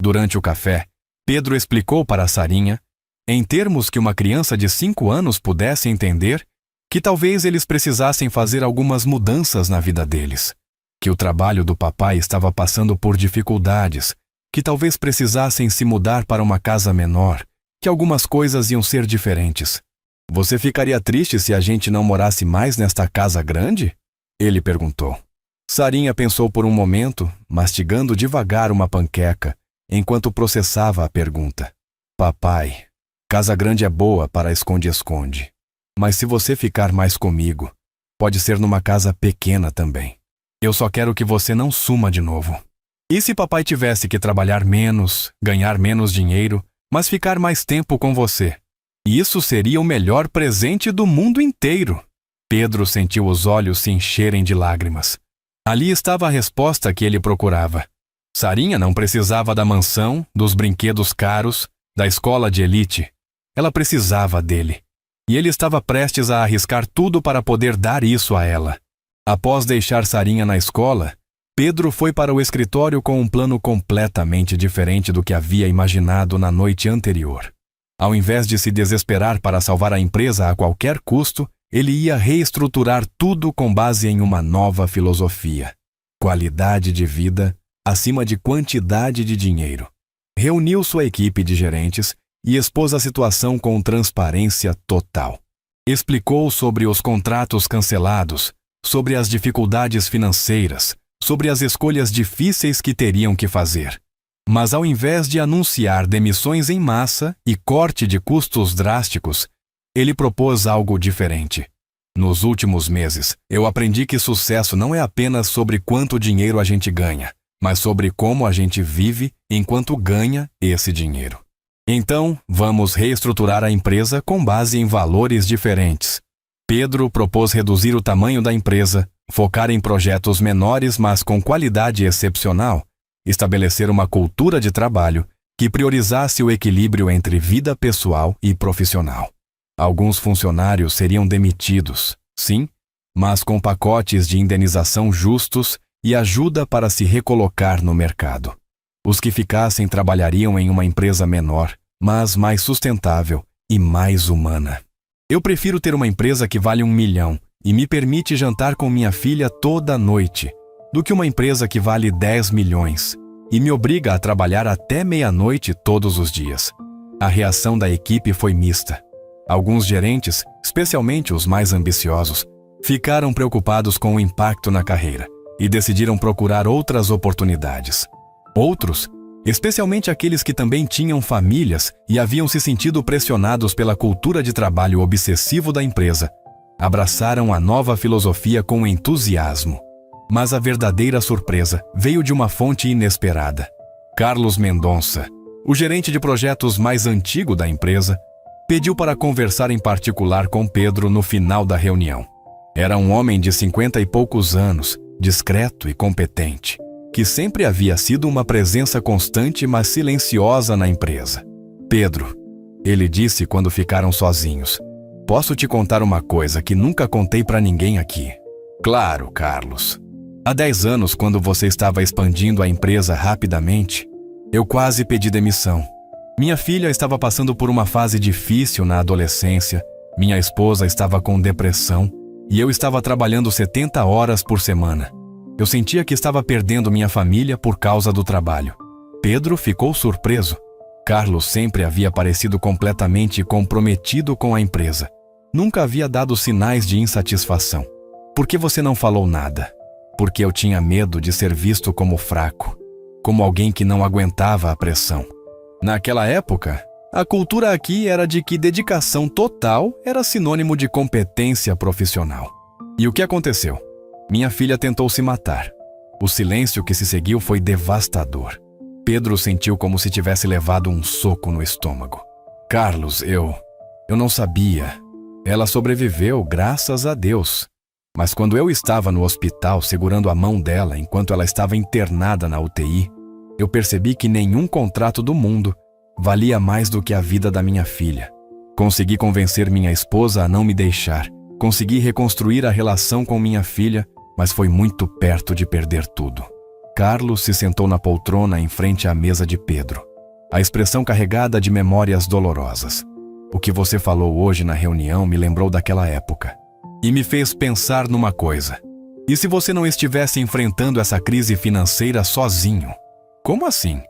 Durante o café, Pedro explicou para Sarinha, em termos que uma criança de 5 anos pudesse entender, que talvez eles precisassem fazer algumas mudanças na vida deles, que o trabalho do papai estava passando por dificuldades, que talvez precisassem se mudar para uma casa menor, que algumas coisas iam ser diferentes. Você ficaria triste se a gente não morasse mais nesta casa grande? Ele perguntou. Sarinha pensou por um momento, mastigando devagar uma panqueca, enquanto processava a pergunta. Papai, casa grande é boa para esconde-esconde. Mas se você ficar mais comigo, pode ser numa casa pequena também. Eu só quero que você não suma de novo. E se papai tivesse que trabalhar menos, ganhar menos dinheiro, mas ficar mais tempo com você? Isso seria o melhor presente do mundo inteiro. Pedro sentiu os olhos se encherem de lágrimas. Ali estava a resposta que ele procurava. Sarinha não precisava da mansão, dos brinquedos caros, da escola de elite. Ela precisava dele. E ele estava prestes a arriscar tudo para poder dar isso a ela. Após deixar Sarinha na escola, Pedro foi para o escritório com um plano completamente diferente do que havia imaginado na noite anterior. Ao invés de se desesperar para salvar a empresa a qualquer custo, ele ia reestruturar tudo com base em uma nova filosofia. Qualidade de vida acima de quantidade de dinheiro. Reuniu sua equipe de gerentes e expôs a situação com transparência total. Explicou sobre os contratos cancelados, sobre as dificuldades financeiras, sobre as escolhas difíceis que teriam que fazer. Mas ao invés de anunciar demissões em massa e corte de custos drásticos, ele propôs algo diferente. Nos últimos meses, eu aprendi que sucesso não é apenas sobre quanto dinheiro a gente ganha, mas sobre como a gente vive enquanto ganha esse dinheiro. Então, vamos reestruturar a empresa com base em valores diferentes. Pedro propôs reduzir o tamanho da empresa, focar em projetos menores mas com qualidade excepcional, estabelecer uma cultura de trabalho que priorizasse o equilíbrio entre vida pessoal e profissional. Alguns funcionários seriam demitidos, sim, mas com pacotes de indenização justos e ajuda para se recolocar no mercado. Os que ficassem trabalhariam em uma empresa menor, mas mais sustentável e mais humana. Eu prefiro ter uma empresa que vale 1 milhão e me permite jantar com minha filha toda noite, do que uma empresa que vale 10 milhões e me obriga a trabalhar até meia-noite todos os dias. A reação da equipe foi mista. Alguns gerentes, especialmente os mais ambiciosos, ficaram preocupados com o impacto na carreira e decidiram procurar outras oportunidades. Outros, especialmente aqueles que também tinham famílias e haviam se sentido pressionados pela cultura de trabalho obsessivo da empresa, abraçaram a nova filosofia com entusiasmo. Mas a verdadeira surpresa veio de uma fonte inesperada. Carlos Mendonça, o gerente de projetos mais antigo da empresa, pediu para conversar em particular com Pedro no final da reunião. Era um homem de 50 e poucos anos, discreto e competente, que sempre havia sido uma presença constante mas silenciosa na empresa. Pedro, ele disse quando ficaram sozinhos, posso te contar uma coisa que nunca contei para ninguém aqui. Claro, Carlos. Há 10 anos, quando você estava expandindo a empresa rapidamente, eu quase pedi demissão. Minha filha estava passando por uma fase difícil na adolescência, minha esposa estava com depressão e eu estava trabalhando 70 horas por semana. Eu sentia que estava perdendo minha família por causa do trabalho. Pedro ficou surpreso. Carlos sempre havia parecido completamente comprometido com a empresa. Nunca havia dado sinais de insatisfação. Por que você não falou nada? Porque eu tinha medo de ser visto como fraco, como alguém que não aguentava a pressão. Naquela época, a cultura aqui era de que dedicação total era sinônimo de competência profissional. E o que aconteceu? Minha filha tentou se matar. O silêncio que se seguiu foi devastador. Pedro sentiu como se tivesse levado um soco no estômago. Carlos, eu não sabia. Ela sobreviveu, graças a Deus. Mas quando eu estava no hospital segurando a mão dela enquanto ela estava internada na UTI, eu percebi que nenhum contrato do mundo valia mais do que a vida da minha filha. Consegui convencer minha esposa a não me deixar. Consegui reconstruir a relação com minha filha, mas foi muito perto de perder tudo. Carlos se sentou na poltrona em frente à mesa de Pedro, a expressão carregada de memórias dolorosas. O que você falou hoje na reunião me lembrou daquela época. E me fez pensar numa coisa. E se você não estivesse enfrentando essa crise financeira sozinho? Como assim?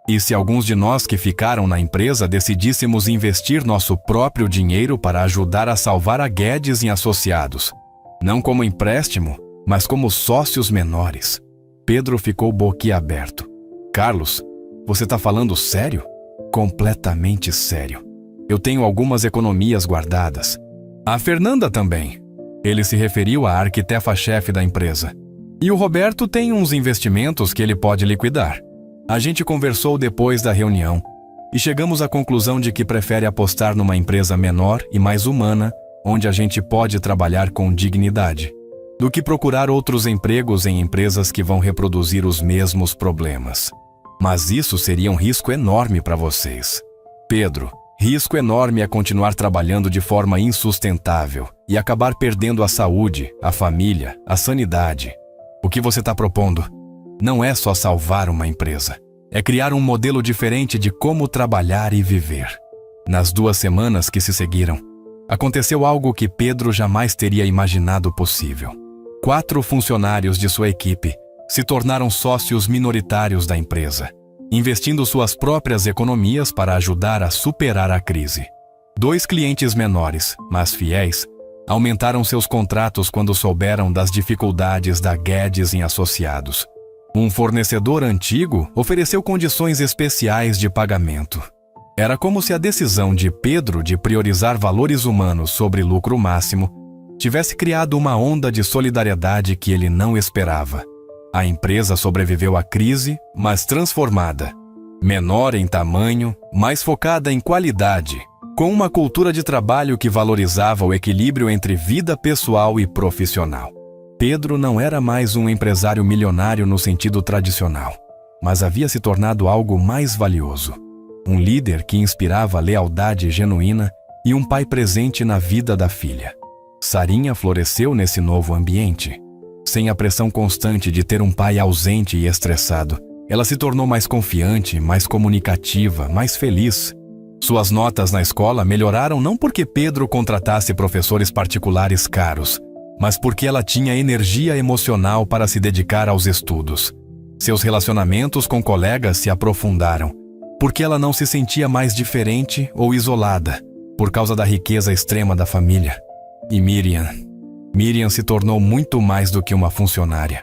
E se alguns de nós que ficaram na empresa decidíssemos investir nosso próprio dinheiro para ajudar a salvar a Guedes e Associados? Não como empréstimo, mas como sócios menores. Pedro ficou boquiaberto. Carlos, você está falando sério? Completamente sério. Eu tenho algumas economias guardadas. A Fernanda também. Ele se referiu à arquitefa-chefe da empresa. E o Roberto tem uns investimentos que ele pode liquidar. A gente conversou depois da reunião e chegamos à conclusão de que prefere apostar numa empresa menor e mais humana, onde a gente pode trabalhar com dignidade, do que procurar outros empregos em empresas que vão reproduzir os mesmos problemas. Mas isso seria um risco enorme para vocês. Pedro, risco enorme é continuar trabalhando de forma insustentável e acabar perdendo a saúde, a família, a sanidade. O que você está propondo não é só salvar uma empresa, é criar um modelo diferente de como trabalhar e viver. Nas 2 semanas que se seguiram, aconteceu algo que Pedro jamais teria imaginado possível. 4 funcionários de sua equipe se tornaram sócios minoritários da empresa, investindo suas próprias economias para ajudar a superar a crise. 2 clientes menores, mas fiéis, aumentaram seus contratos quando souberam das dificuldades da Guedes e Associados. Um fornecedor antigo ofereceu condições especiais de pagamento. Era como se a decisão de Pedro de priorizar valores humanos sobre lucro máximo tivesse criado uma onda de solidariedade que ele não esperava. A empresa sobreviveu à crise, mas transformada. Menor em tamanho, mais focada em qualidade, com uma cultura de trabalho que valorizava o equilíbrio entre vida pessoal e profissional. Pedro não era mais um empresário milionário no sentido tradicional, mas havia se tornado algo mais valioso. Um líder que inspirava lealdade genuína e um pai presente na vida da filha. Sarinha floresceu nesse novo ambiente. Sem a pressão constante de ter um pai ausente e estressado, ela se tornou mais confiante, mais comunicativa, mais feliz. Suas notas na escola melhoraram não porque Pedro contratasse professores particulares caros, mas porque ela tinha energia emocional para se dedicar aos estudos. Seus relacionamentos com colegas se aprofundaram, porque ela não se sentia mais diferente ou isolada, por causa da riqueza extrema da família. E Miriam se tornou muito mais do que uma funcionária.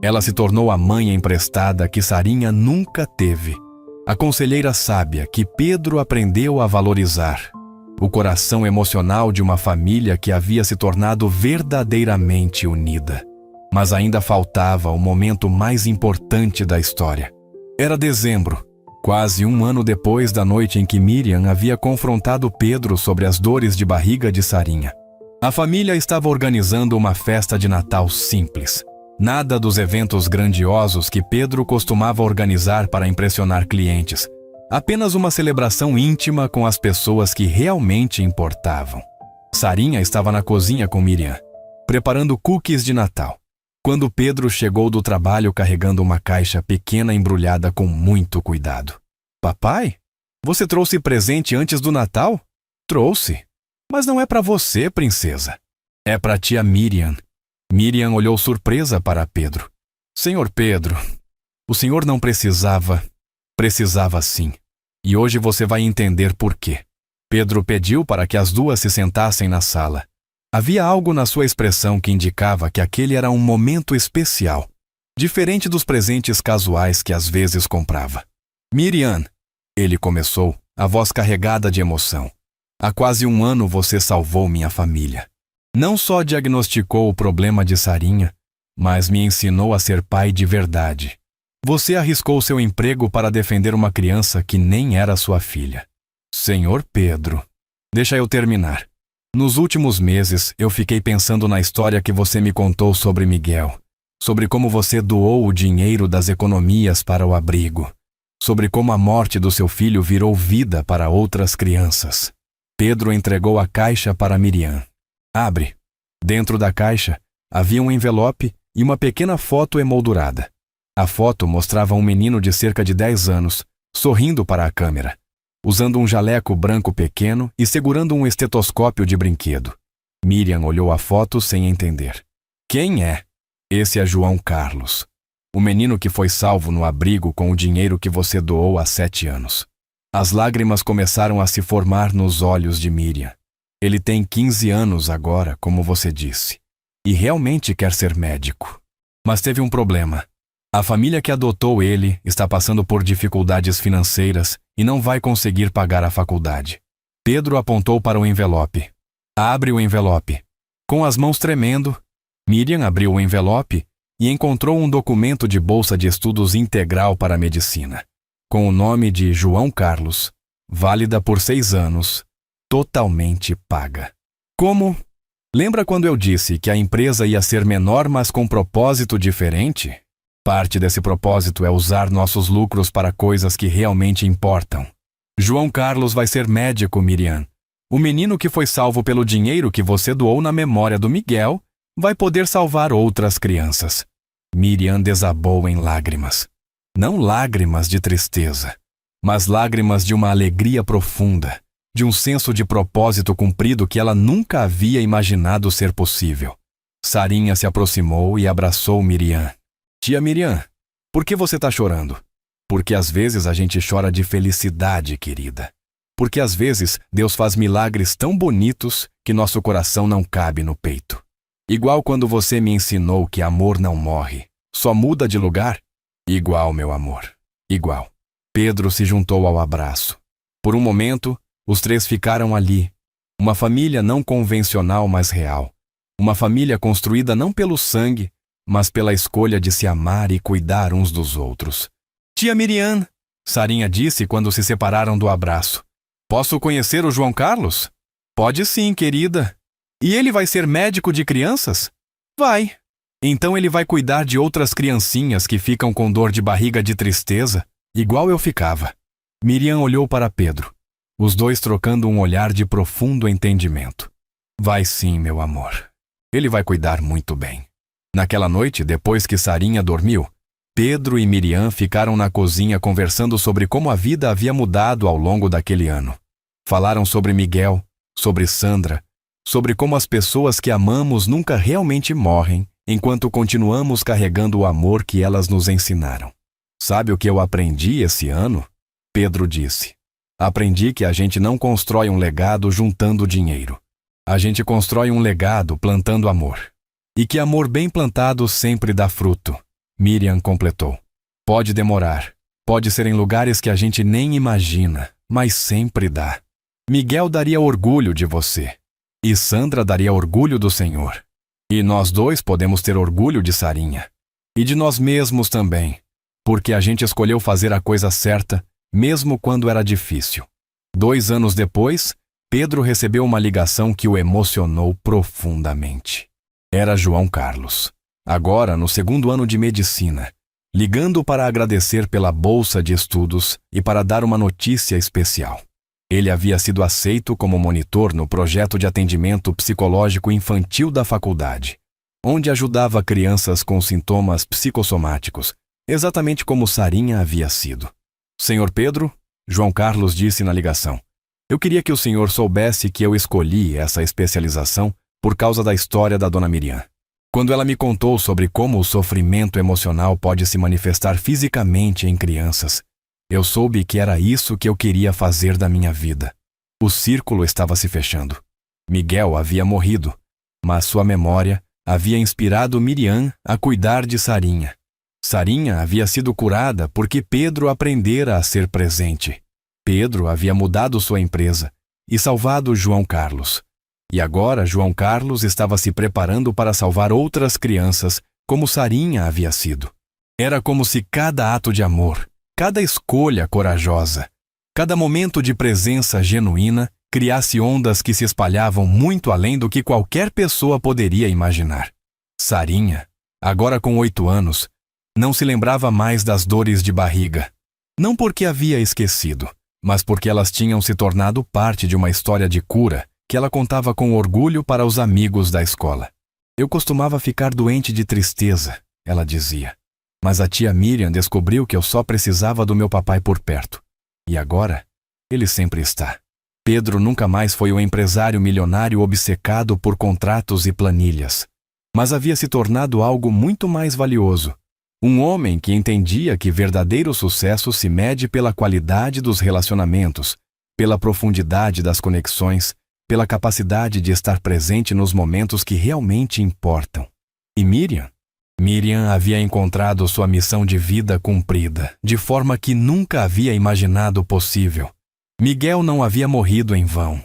Ela se tornou a mãe emprestada que Sarinha nunca teve. A conselheira sábia que Pedro aprendeu a valorizar. O coração emocional de uma família que havia se tornado verdadeiramente unida. Mas ainda faltava o momento mais importante da história. Era dezembro, quase 1 ano depois da noite em que Miriam havia confrontado Pedro sobre as dores de barriga de Sarinha. A família estava organizando uma festa de Natal simples. Nada dos eventos grandiosos que Pedro costumava organizar para impressionar clientes. Apenas uma celebração íntima com as pessoas que realmente importavam. Sarinha estava na cozinha com Miriam, preparando cookies de Natal, quando Pedro chegou do trabalho carregando uma caixa pequena embrulhada com muito cuidado. Papai, você trouxe presente antes do Natal? Trouxe. Mas não é para você, princesa. É para tia Miriam. Miriam olhou surpresa para Pedro. Senhor Pedro, o senhor não precisava. Precisava sim. E hoje você vai entender por quê. Pedro pediu para que as 2 se sentassem na sala. Havia algo na sua expressão que indicava que aquele era um momento especial, diferente dos presentes casuais que às vezes comprava. Miriam, ele começou, a voz carregada de emoção. Há quase 1 ano você salvou minha família. Não só diagnosticou o problema de Sarinha, mas me ensinou a ser pai de verdade. Você arriscou seu emprego para defender uma criança que nem era sua filha. Senhor Pedro, deixa eu terminar. Nos últimos meses, eu fiquei pensando na história que você me contou sobre Miguel, sobre como você doou o dinheiro das economias para o abrigo, sobre como a morte do seu filho virou vida para outras crianças. Pedro entregou a caixa para Miriam. Abre. Dentro da caixa, havia um envelope e uma pequena foto emoldurada. A foto mostrava um menino de cerca de 10 anos, sorrindo para a câmera, usando um jaleco branco pequeno e segurando um estetoscópio de brinquedo. Miriam olhou a foto sem entender. Quem é? Esse é João Carlos. O menino que foi salvo no abrigo com o dinheiro que você doou há 7 anos. As lágrimas começaram a se formar nos olhos de Miriam. Ele tem 15 anos agora, como você disse, e realmente quer ser médico. Mas teve um problema. A família que adotou ele está passando por dificuldades financeiras e não vai conseguir pagar a faculdade. Pedro apontou para o envelope. Abre o envelope. Com as mãos tremendo, Miriam abriu o envelope e encontrou um documento de bolsa de estudos integral para a medicina, com o nome de João Carlos, válida por 6 anos, totalmente paga. Como? Lembra quando eu disse que a empresa ia ser menor, mas com propósito diferente? Parte desse propósito é usar nossos lucros para coisas que realmente importam. João Carlos vai ser médico, Miriam. O menino que foi salvo pelo dinheiro que você doou na memória do Miguel vai poder salvar outras crianças. Miriam desabou em lágrimas. Não lágrimas de tristeza, mas lágrimas de uma alegria profunda, de um senso de propósito cumprido que ela nunca havia imaginado ser possível. Sarinha se aproximou e abraçou Miriam. Tia Miriam, por que você está chorando? Porque às vezes a gente chora de felicidade, querida. Porque às vezes Deus faz milagres tão bonitos que nosso coração não cabe no peito. Igual quando você me ensinou que amor não morre, só muda de lugar. Igual, meu amor, igual. Pedro se juntou ao abraço. Por um momento, os 3 ficaram ali. Uma família não convencional, mas real. Uma família construída não pelo sangue, mas pela escolha de se amar e cuidar uns dos outros. Tia Miriam, Sarinha disse quando se separaram do abraço. Posso conhecer o João Carlos? Pode sim, querida. E ele vai ser médico de crianças? Vai. Então ele vai cuidar de outras criancinhas que ficam com dor de barriga de tristeza, igual eu ficava. Miriam olhou para Pedro, os dois trocando um olhar de profundo entendimento. Vai sim, meu amor. Ele vai cuidar muito bem. Naquela noite, depois que Sarinha dormiu, Pedro e Miriam ficaram na cozinha conversando sobre como a vida havia mudado ao longo daquele ano. Falaram sobre Miguel, sobre Sandra, sobre como as pessoas que amamos nunca realmente morrem, enquanto continuamos carregando o amor que elas nos ensinaram. Sabe o que eu aprendi esse ano? Pedro disse. Aprendi que a gente não constrói um legado juntando dinheiro. A gente constrói um legado plantando amor. E que amor bem plantado sempre dá fruto. Miriam completou. Pode demorar, pode ser em lugares que a gente nem imagina, mas sempre dá. Miguel daria orgulho de você. E Sandra daria orgulho do Senhor. E nós 2 podemos ter orgulho de Sarinha. E de nós mesmos também, porque a gente escolheu fazer a coisa certa, mesmo quando era difícil. 2 anos depois, Pedro recebeu uma ligação que o emocionou profundamente. Era João Carlos, agora no 2º ano de medicina, ligando para agradecer pela bolsa de estudos e para dar uma notícia especial. Ele havia sido aceito como monitor no projeto de atendimento psicológico infantil da faculdade, onde ajudava crianças com sintomas psicossomáticos, exatamente como Sarinha havia sido. Senhor Pedro, João Carlos disse na ligação, eu queria que o senhor soubesse que eu escolhi essa especialização por causa da história da dona Miriam. Quando ela me contou sobre como o sofrimento emocional pode se manifestar fisicamente em crianças, eu soube que era isso que eu queria fazer da minha vida. O círculo estava se fechando. Miguel havia morrido, mas sua memória havia inspirado Miriam a cuidar de Sarinha. Sarinha havia sido curada porque Pedro aprendera a ser presente. Pedro havia mudado sua empresa e salvado João Carlos. E agora João Carlos estava se preparando para salvar outras crianças, como Sarinha havia sido. Era como se cada ato de amor, cada escolha corajosa, cada momento de presença genuína criasse ondas que se espalhavam muito além do que qualquer pessoa poderia imaginar. Sarinha, agora com 8 anos, não se lembrava mais das dores de barriga. Não porque havia esquecido, mas porque elas tinham se tornado parte de uma história de cura que ela contava com orgulho para os amigos da escola. Eu costumava ficar doente de tristeza, ela dizia. Mas a tia Miriam descobriu que eu só precisava do meu papai por perto. E agora, ele sempre está. Pedro nunca mais foi um empresário milionário obcecado por contratos e planilhas, mas havia se tornado algo muito mais valioso. Um homem que entendia que verdadeiro sucesso se mede pela qualidade dos relacionamentos, pela profundidade das conexões, pela capacidade de estar presente nos momentos que realmente importam. E Miriam? Miriam havia encontrado sua missão de vida cumprida, de forma que nunca havia imaginado possível. Miguel não havia morrido em vão.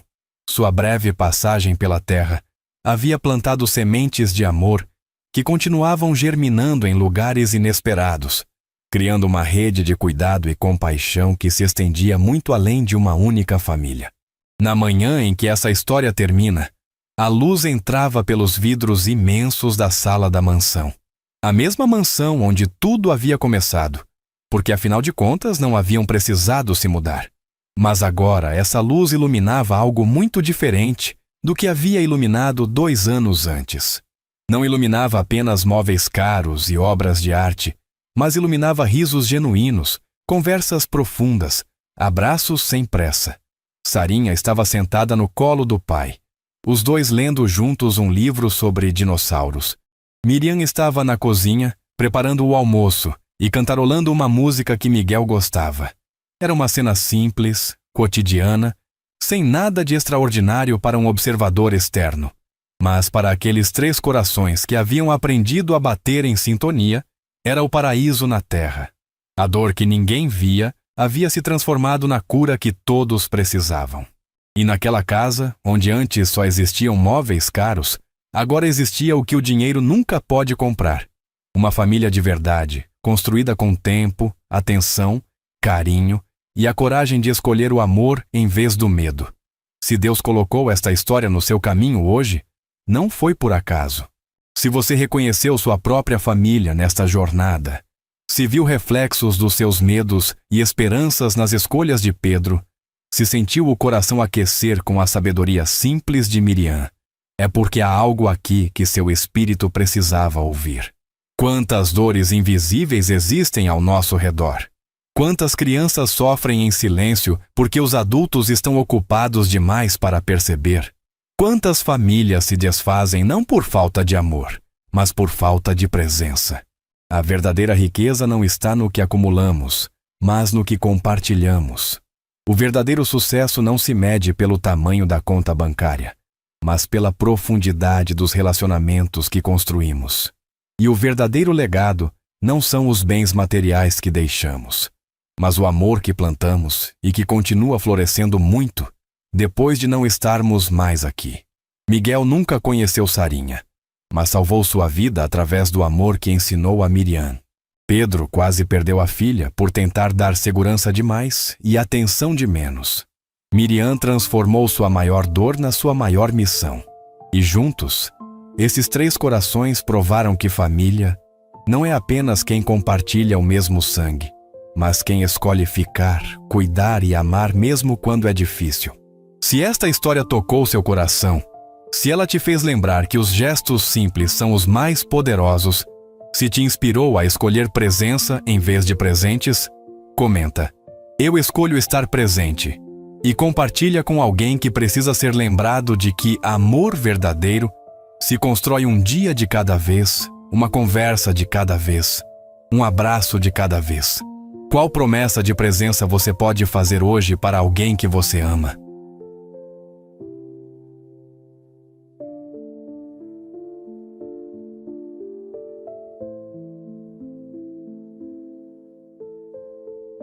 Sua breve passagem pela terra havia plantado sementes de amor que continuavam germinando em lugares inesperados, criando uma rede de cuidado e compaixão que se estendia muito além de uma única família. Na manhã em que essa história termina, a luz entrava pelos vidros imensos da sala da mansão. A mesma mansão onde tudo havia começado, porque afinal de contas não haviam precisado se mudar. Mas agora essa luz iluminava algo muito diferente do que havia iluminado 2 anos antes. Não iluminava apenas móveis caros e obras de arte, mas iluminava risos genuínos, conversas profundas, abraços sem pressa. Sarinha estava sentada no colo do pai, os dois lendo juntos um livro sobre dinossauros. Miriam estava na cozinha, preparando o almoço e cantarolando uma música que Miguel gostava. Era uma cena simples, cotidiana, sem nada de extraordinário para um observador externo. Mas para aqueles 3 corações que haviam aprendido a bater em sintonia, era o paraíso na terra. A dor que ninguém via havia se transformado na cura que todos precisavam. E naquela casa, onde antes só existiam móveis caros, agora existia o que o dinheiro nunca pode comprar. Uma família de verdade, construída com tempo, atenção, carinho e a coragem de escolher o amor em vez do medo. Se Deus colocou esta história no seu caminho hoje, não foi por acaso. Se você reconheceu sua própria família nesta jornada, se viu reflexos dos seus medos e esperanças nas escolhas de Pedro, se sentiu o coração aquecer com a sabedoria simples de Miriam, é porque há algo aqui que seu espírito precisava ouvir. Quantas dores invisíveis existem ao nosso redor! Quantas crianças sofrem em silêncio porque os adultos estão ocupados demais para perceber? Quantas famílias se desfazem não por falta de amor, mas por falta de presença? A verdadeira riqueza não está no que acumulamos, mas no que compartilhamos. O verdadeiro sucesso não se mede pelo tamanho da conta bancária, mas pela profundidade dos relacionamentos que construímos. E o verdadeiro legado não são os bens materiais que deixamos, mas o amor que plantamos e que continua florescendo muito depois de não estarmos mais aqui. Miguel nunca conheceu Sarinha, mas salvou sua vida através do amor que ensinou a Miriam. Pedro quase perdeu a filha por tentar dar segurança demais e atenção de menos. Miriam transformou sua maior dor na sua maior missão. E juntos, esses 3 corações provaram que família não é apenas quem compartilha o mesmo sangue, mas quem escolhe ficar, cuidar e amar mesmo quando é difícil. Se esta história tocou seu coração, se ela te fez lembrar que os gestos simples são os mais poderosos, se te inspirou a escolher presença em vez de presentes, comenta: eu escolho estar presente, e compartilha com alguém que precisa ser lembrado de que amor verdadeiro se constrói um dia de cada vez, uma conversa de cada vez, um abraço de cada vez. Qual promessa de presença você pode fazer hoje para alguém que você ama?